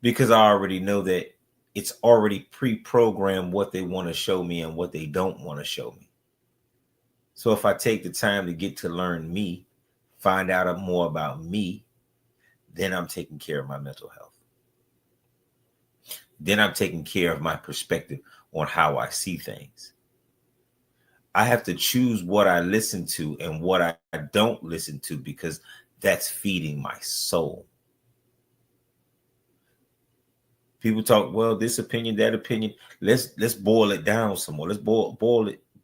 because I already know that it's already pre-programmed what they want to show me and what they don't want to show me. So if I take the time to get to learn me, find out more about me, then I'm taking care of my mental health. Then I'm taking care of my perspective on how I see things. I have to choose what I listen to and what I don't listen to, because that's feeding my soul. People talk, well, this opinion, that opinion. Let's boil it down some more. Let's boil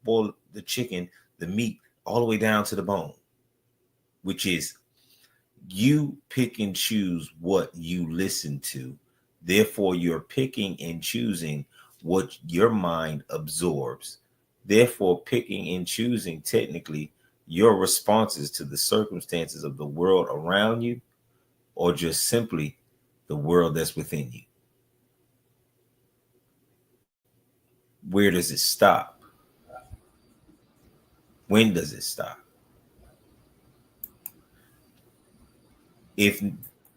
the chicken, the meat, all the way down to the bone, which is you pick and choose what you listen to. Therefore, you're picking and choosing what your mind absorbs. Therefore, picking and choosing technically your responses to the circumstances of the world around you, or just simply the world that's within you. Where does it stop? When does it stop? If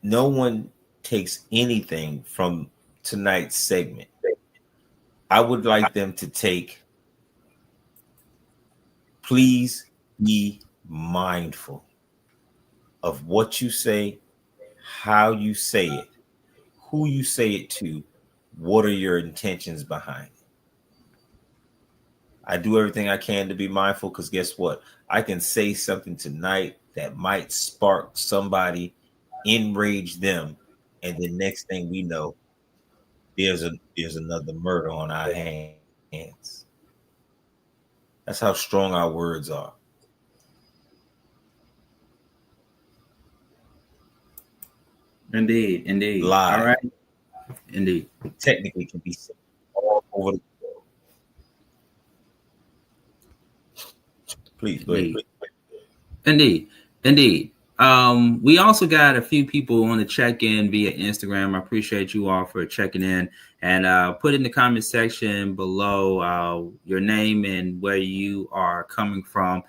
no one takes anything from tonight's segment, I would like them to take, please be mindful of what you say, how you say it, who you say it to, what are your intentions behind it. I do everything I can to be mindful, because guess what? I can say something tonight that might spark somebody, enrage them, and the next thing we know, there's another murder on our hands. That's how strong our words are. Indeed. Lie. All right. Indeed. Technically can be said all over the world. Please go ahead. Indeed. We also got a few people on the check-in via Instagram. I appreciate you all for checking in, and put in the comment section below your name and where you are coming from,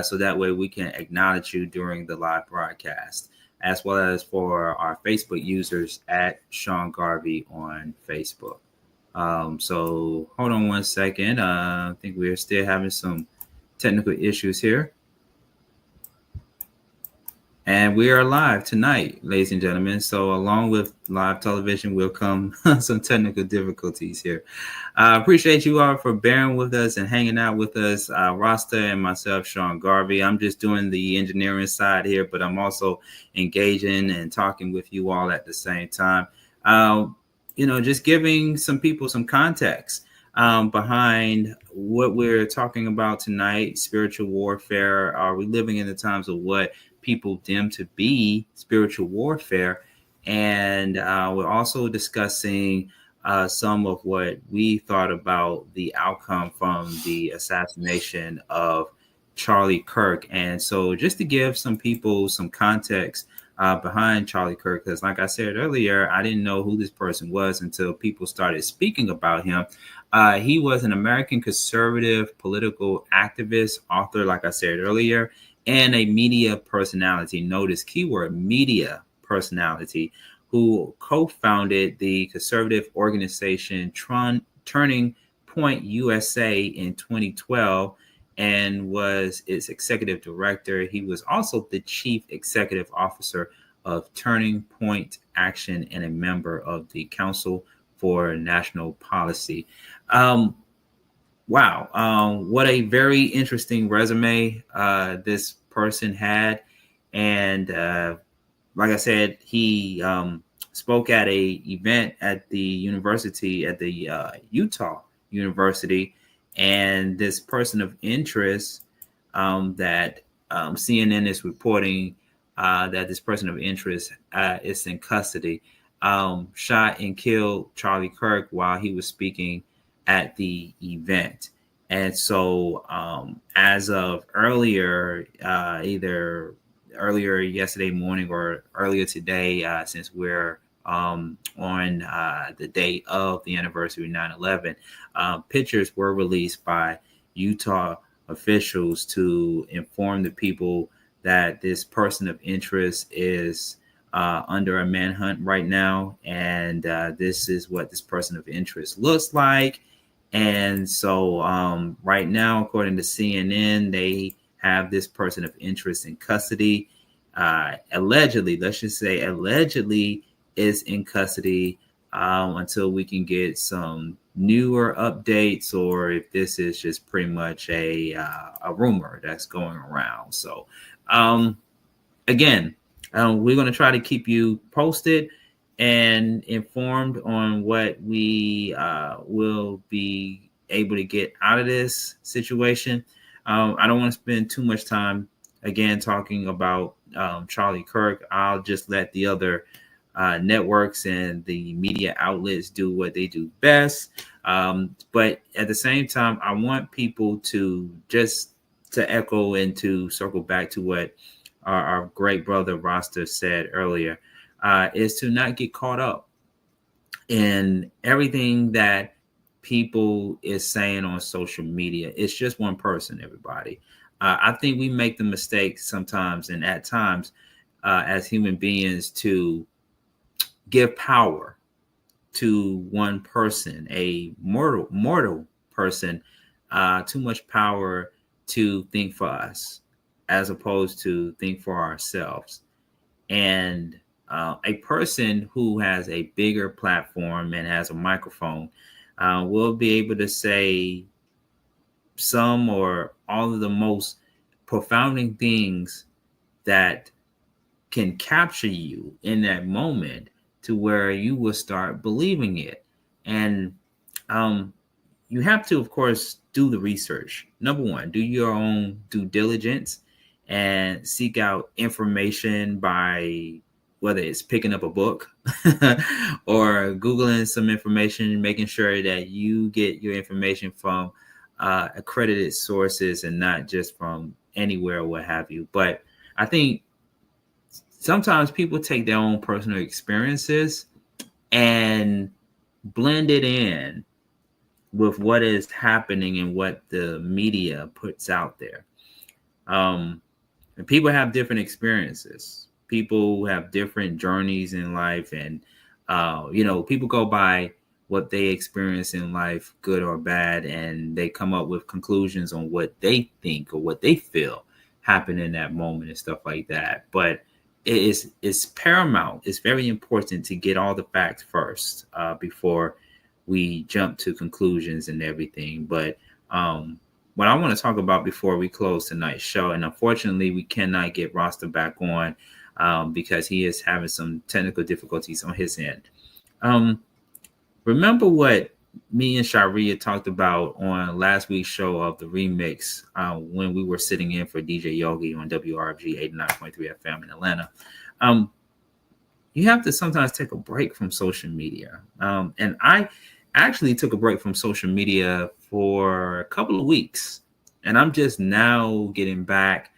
so that way we can acknowledge you during the live broadcast, as well as for our Facebook users at Sean Garvey on Facebook. So hold on one second. I think we're still having some technical issues here. And we are live tonight, ladies and gentlemen. So along with live television will come some technical difficulties here. I appreciate you all for bearing with us and hanging out with us. Rasta and myself, Sean Garvey. I'm just doing the engineering side here, but I'm engaging and talking with you all at the same time. Just giving some people some context behind what we're talking about tonight, spiritual warfare. Are we living in the times of what people deem to be spiritual warfare? And we're also discussing some of what we thought about the outcome from the assassination of Charlie Kirk. And so just to give some people some context behind Charlie Kirk. Because, like I said earlier, I didn't know who this person was until people started speaking about him. He was an American conservative political activist, author, like I said earlier, and a media personality. Notice keyword media personality, who co-founded the conservative organization Turning Point USA in 2012 and was its executive director. He was also the chief executive officer of Turning Point Action and a member of the Council for National Policy. Wow. What a very interesting resume this person had. And like I said, he spoke at a event at the university, at the Utah University. And this person of interest that CNN is reporting that this person of interest is in custody, shot and killed Charlie Kirk while he was speaking at the event. And so, as of earlier, either earlier yesterday morning or earlier today, since we're on the day of the anniversary of 9/11, pictures were released by Utah officials to inform the people that this person of interest is under a manhunt right now. And this is what this person of interest looks like. And so right now, according to CNN, they have this person of interest in custody. Allegedly, let's just say allegedly is in custody until we can get some newer updates, or if this is just pretty much a rumor that's going around. So again, we're going to try to keep you posted and informed on what we will be able to get out of this situation. I don't want to spend too much time again talking about Charlie Kirk. I'll just let the other networks and the media outlets do what they do best. But at the same time, I want people to just to echo and to circle back to what our great brother Rasta said earlier, is to not get caught up in everything that people is saying on social media. It's just one person, everybody. I think we make the mistake sometimes and at times as human beings to give power to one person, a mortal person, too much power to think for us as opposed to think for ourselves. And a person who has a bigger platform and has a microphone will be able to say some or all of the most profounding things that can capture you in that moment to where you will start believing it. And you have to, of course, do the research. Number one, do your own due diligence and seek out information by whether it's picking up a book or Googling some information, making sure that you get your information from accredited sources and not just from anywhere or what have you. But I think sometimes people take their own personal experiences and blend it in with what is happening and what the media puts out there. And people have different experiences. People have different journeys in life, and people go by what they experience in life, good or bad, and they come up with conclusions on what they think or what they feel happened in that moment and stuff like that. But it's paramount. It's very important to get all the facts first before we jump to conclusions and everything. But what I want to talk about before we close tonight's show, and unfortunately we cannot get Rasta back on because he is having some technical difficulties on his end. Remember what me and Sharia talked about on last week's show of the remix when we were sitting in for DJ Yogi on WRFG 89.3 FM in Atlanta. You have to sometimes take a break from social media. And I actually took a break from social media for a couple of weeks. And I'm just now getting back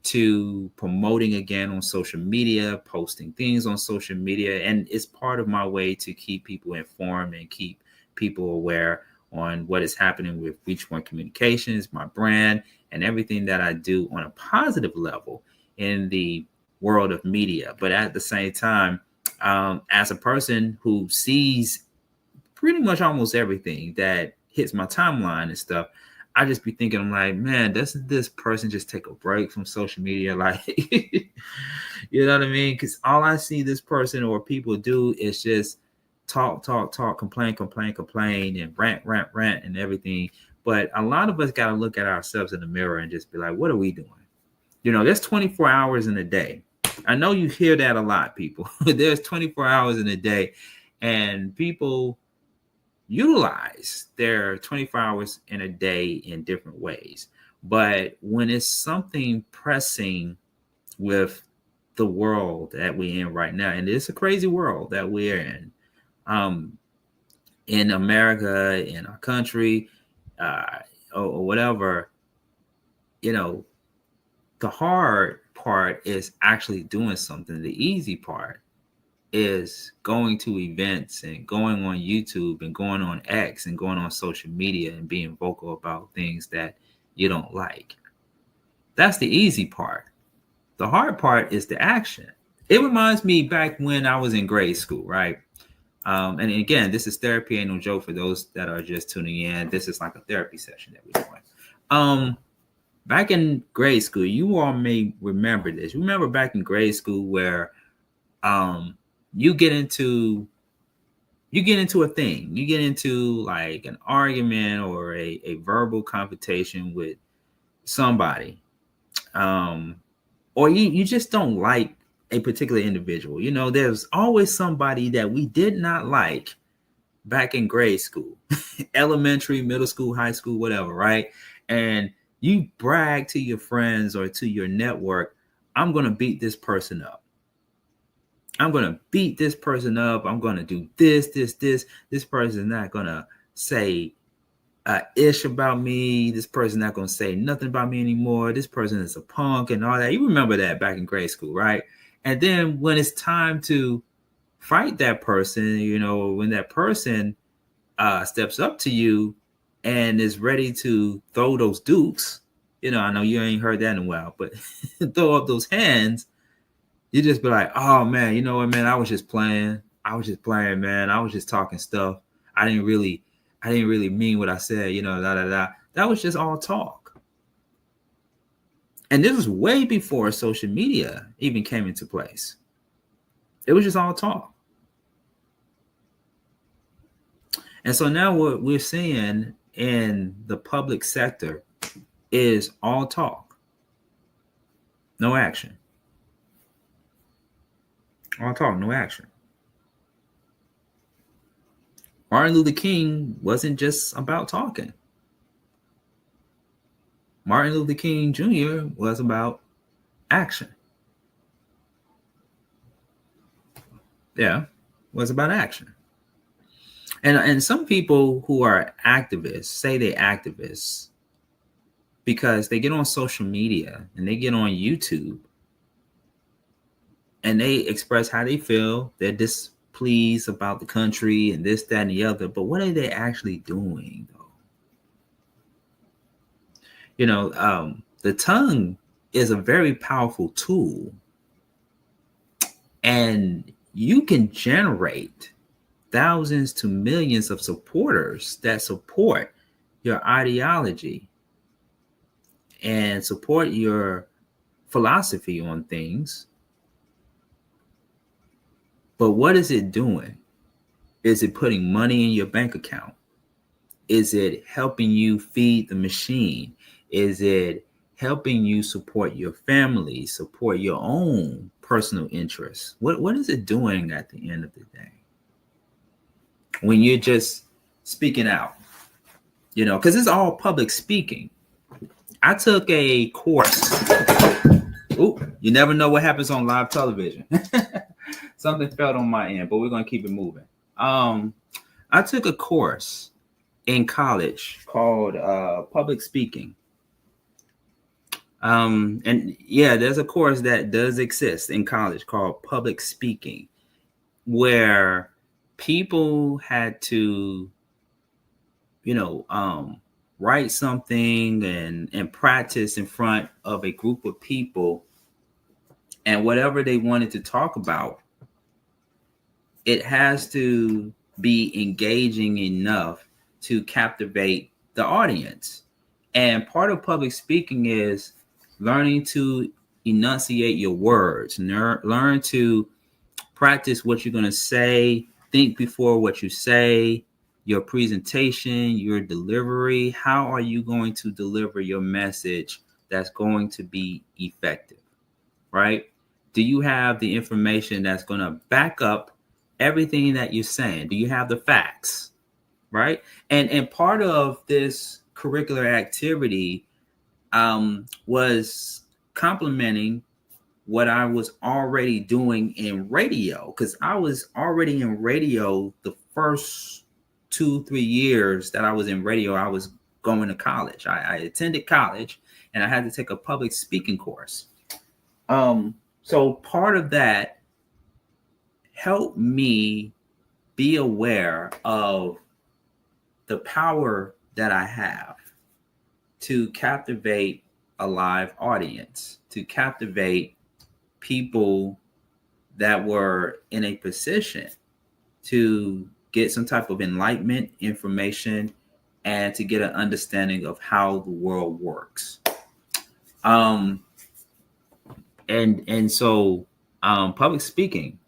to promoting again on social media, posting things on social media. And it's part of my way to keep people informed and keep people aware on what is happening with Reach One Communications, my brand, and everything that I do on a positive level in the world of media. But at the same time, as a person who sees pretty much almost everything that hits my timeline and stuff, I just be thinking, I'm like, man, doesn't this person just take a break from social media? Like, you know what I mean? Because all I see this person or people do is just talk, complain, and rant, and everything. But a lot of us got to look at ourselves in the mirror and just be like, what are we doing? You know, there's 24 hours in a day. I know you hear that a lot, people. There's 24 hours in a day, and people utilize their 24 hours in a day in different ways. But when it's something pressing with the world that we're in right now, and it's a crazy world that we're in America, in our country, or whatever, you know, the hard part is actually doing something. The easy part is going to events and going on YouTube and going on X and going on social media and being vocal about things that you don't like. That's the easy part. The hard part is the action. It reminds me back when I was in grade school, right? And again, this is therapy, ain't no joke for those that are just tuning in. This is like a therapy session that we're doing. Back in grade school, you all may remember this. Remember back in grade school where you get into a thing. You get into like an argument or a verbal confrontation with somebody. Or you just don't like a particular individual. You know, there's always somebody that we did not like back in grade school, elementary, middle school, high school, whatever, right? And you brag to your friends or to your network, I'm going to beat this person up. I'm going to beat this person up. I'm going to do this. This person is not going to say ish about me. This person not going to say nothing about me anymore. This person is a punk and all that. You remember that back in grade school, right? And then when it's time to fight that person, you know, when that person steps up to you and is ready to throw those dukes, you know, I know you ain't heard that in a while, but throw up those hands, you just be like, oh man, you know what, man, I was just playing, man. I was just talking stuff. I didn't really mean what I said, you know, That was just all talk. And this was way before social media even came into place. It was just all talk. And so now what we're seeing in the public sector is all talk, no action. All talk, no action. Martin Luther King wasn't just about talking. Martin Luther King Jr. was about action. Yeah, was about action. And some people who are activists say they're activists because they get on social media and they get on YouTube and they express how they feel. They're displeased about the country and this, that, and the other. But what are they actually doing, though? You know, the tongue is a very powerful tool. And you can generate thousands to millions of supporters that support your ideology and support your philosophy on things. But what is it doing? Is it putting money in your bank account? Is it helping you feed the machine? Is it helping you support your family, support your own personal interests? What is it doing at the end of the day? When you're just speaking out, you know, because it's all public speaking. I took a course. Ooh, you never know what happens on live television. Something fell on my end, but we're going to keep it moving. I took a course in college called public speaking. And yeah, there's a course that does exist in college called public speaking, where people had to, you know, write something and practice in front of a group of people, and whatever they wanted to talk about, it has to be engaging enough to captivate the audience. And part of public speaking is learning to enunciate your words, learn to practice what you're going to say, think before what you say, your presentation, your delivery. How are you going to deliver your message that's going to be effective, right? Do you have the information that's going to back up everything that you're saying? Do you have the facts, right? And part of this curricular activity was complementing what I was already doing in radio, because I was already in radio the first 2-3 years that I was in radio. I was going to college. I attended college, and I had to take a public speaking course. So part of that helped me be aware of the power that I have to captivate a live audience, to captivate people that were in a position to get some type of enlightenment, information, and to get an understanding of how the world works. Um, and so public speaking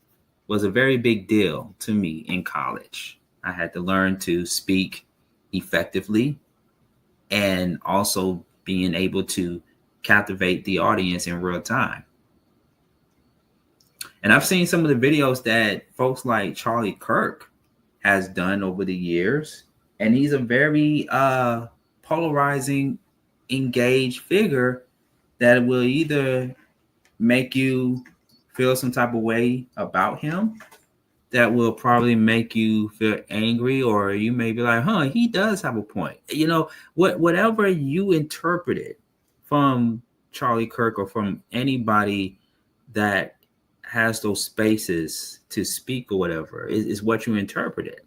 was a very big deal to me in college. I had to learn to speak effectively, and also being able to captivate the audience in real time. And I've seen some of the videos that folks like Charlie Kirk has done over the years, and he's a very polarizing, engaged figure that will either make you feel some type of way about him, that will probably make you feel angry, or you may be like, huh, he does have a point. You know, whatever you interpreted from Charlie Kirk or from anybody that has those spaces to speak or whatever is what you interpreted.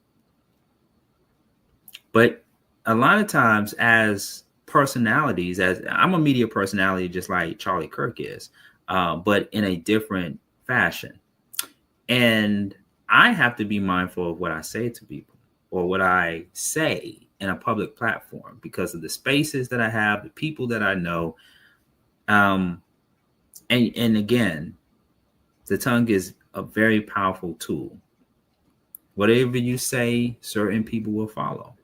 But a lot of times, as personalities, as I'm a media personality just like Charlie Kirk is, but in a different fashion. And I have to be mindful of what I say to people or what I say in a public platform because of the spaces that I have, the people that I know. And again, the tongue is a very powerful tool. Whatever you say, certain people will follow.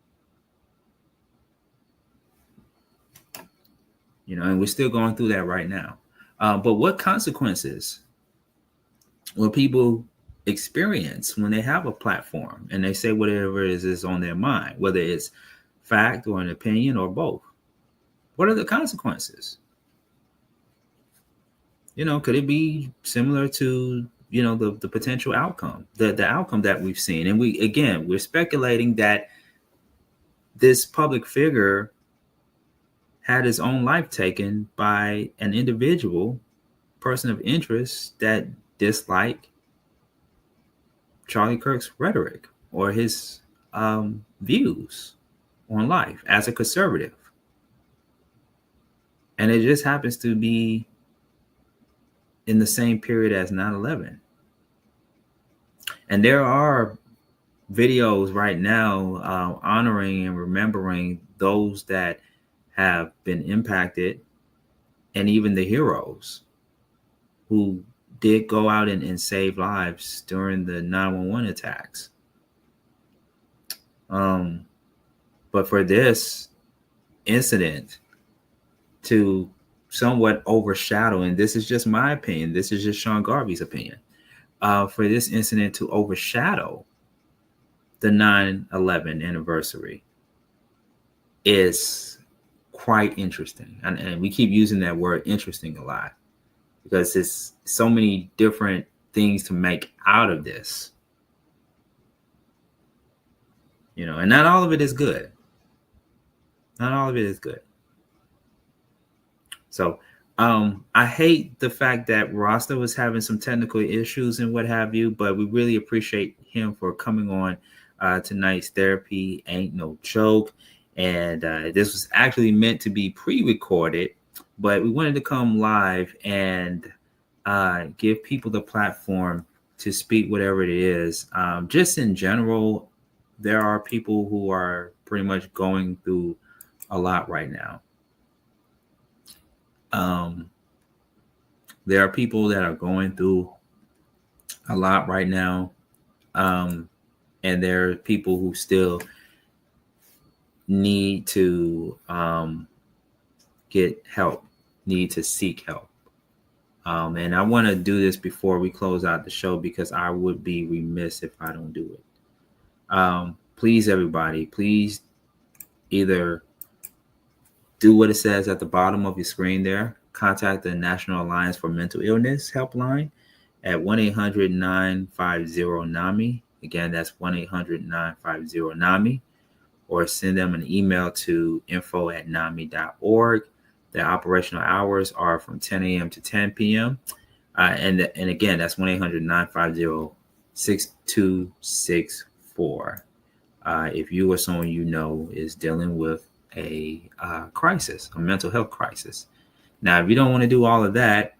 You know, and we're still going through that right now. But what consequences will people experience when they have a platform and they say whatever is on their mind, whether it's fact or an opinion or both? What are the consequences? You know, could it be similar to, you know, the potential outcome, the outcome that we've seen? And we're speculating that this public figure had his own life taken by an individual person of interest that disliked Charlie Kirk's rhetoric or his views on life as a conservative. And it just happens to be in the same period as 9/11. And there are videos right now honoring and remembering those that have been impacted, and even the heroes who did go out and save lives during the 911 attacks. But for this incident to somewhat overshadow, and this is just my opinion, this is just Sean Garvey's opinion, for this incident to overshadow the 9/11 anniversary is quite interesting. And we keep using that word interesting a lot because it's so many different things to make out of this. You know, and not all of it is good. Not all of it is good. So I hate the fact that Rasta was having some technical issues and what have you, but we really appreciate him for coming on tonight's therapy. Ain't no joke. And this was actually meant to be pre-recorded, but we wanted to come live and give people the platform to speak whatever it is. Just in general, there are people who are pretty much going through a lot right now. There are people that are going through a lot right now. And there are people who still need to get help, need to seek help. And I want to do this before we close out the show because I would be remiss if I don't do it. Please, everybody, please either do what it says at the bottom of your screen there. Contact the National Alliance for Mental Illness helpline at 1-800-950-NAMI. Again, that's 1-800-950-NAMI. Or send them an email to info@nami.org. The operational hours are from 10 a.m. to 10 p.m. And again, that's 1-800-950-6264. If you or someone you know is dealing with a crisis, a mental health crisis. Now, if you don't want to do all of that,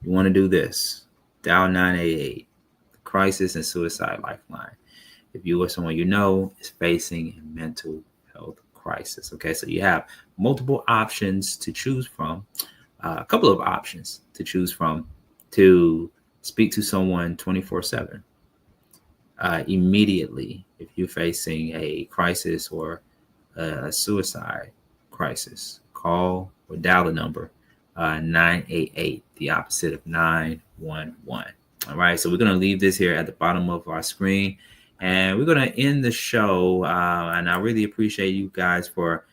you want to do this. Dial 988, the Crisis and Suicide Lifeline. If you or someone you know is facing a mental health crisis. Okay, so you have multiple options to choose from, a couple of options to choose from to speak to someone 24/7 immediately if you're facing a crisis or a suicide crisis. Call or dial the number 988, the opposite of 911. All right, so we're going to leave this here at the bottom of our screen. And we're going to end the show. And I really appreciate you guys for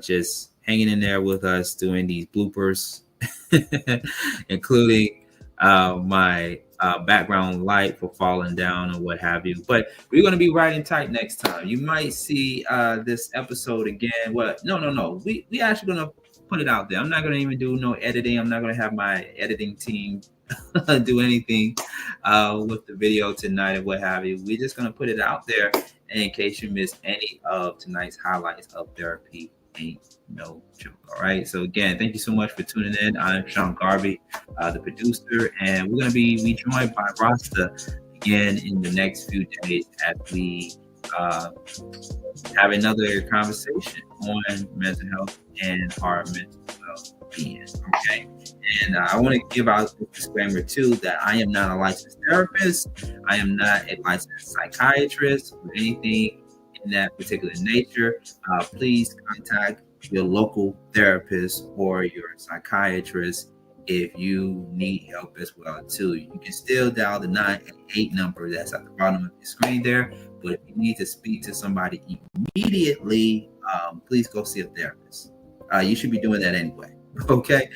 just hanging in there with us doing these bloopers, including my background light for falling down or what have you. But we're going to be right in tight next time. You might see this episode again. Well, no. We actually going to put it out there. I'm not going to even do no editing. I'm not going to have my editing team do anything with the video tonight or what have you. We're just going to put it out there in case you missed any of tonight's highlights of Therapy Ain't No Joke. All right. So again, thank you so much for tuning in. I'm Sean Garvey, the producer, and we're going to be rejoined by Rasta again in the next few days as we have another conversation on mental health and our mental well-being. Okay. And I want to give out a disclaimer too that I am not a licensed therapist. I am not a licensed psychiatrist or anything in that particular nature. Please contact your local therapist or your psychiatrist if you need help as well too. You can still dial the 988 number that's at the bottom of your screen there. But if you need to speak to somebody immediately, please go see a therapist. You should be doing that anyway. Okay.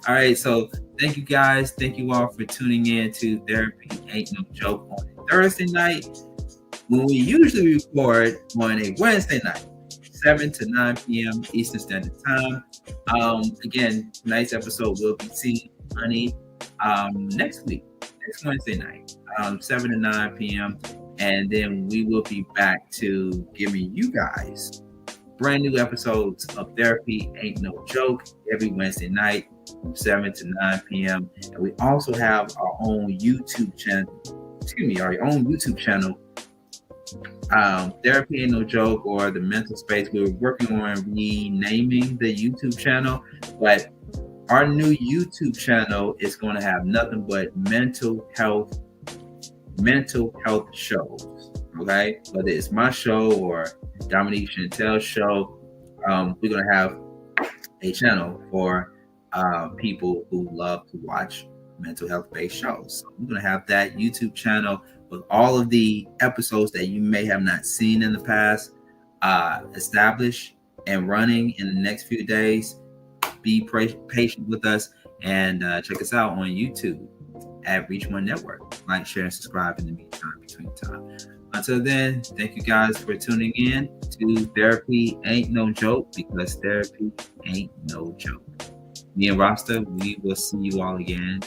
All right. So thank you guys. Thank you all for tuning in to Therapy Ain't No Joke on a Thursday night when we usually record on a Wednesday night, 7 to 9 p.m. Eastern Standard Time. Again, tonight's episode will be seen, honey, next week, next Wednesday night, 7 to 9 p.m. And then we will be back to giving you guys brand new episodes of Therapy Ain't No Joke every Wednesday night from 7 to 9 p.m. And we also have our own YouTube channel. Our own YouTube channel. Therapy Ain't No Joke or The Mental Space. We're working on renaming the YouTube channel, but our new YouTube channel is going to have nothing but mental health shows. Okay, whether it's my show or Dominique Chantel's show, we're gonna have a channel for people who love to watch mental health based shows. So we're gonna have that YouTube channel with all of the episodes that you may have not seen in the past established and running in the next few days. Be patient with us and check us out on YouTube at Reach One Network. Like, share, and subscribe in the meantime, between time. Until then, thank you guys for tuning in to Therapy Ain't No Joke, because therapy ain't no joke. Me and Rasta, we will see you all again.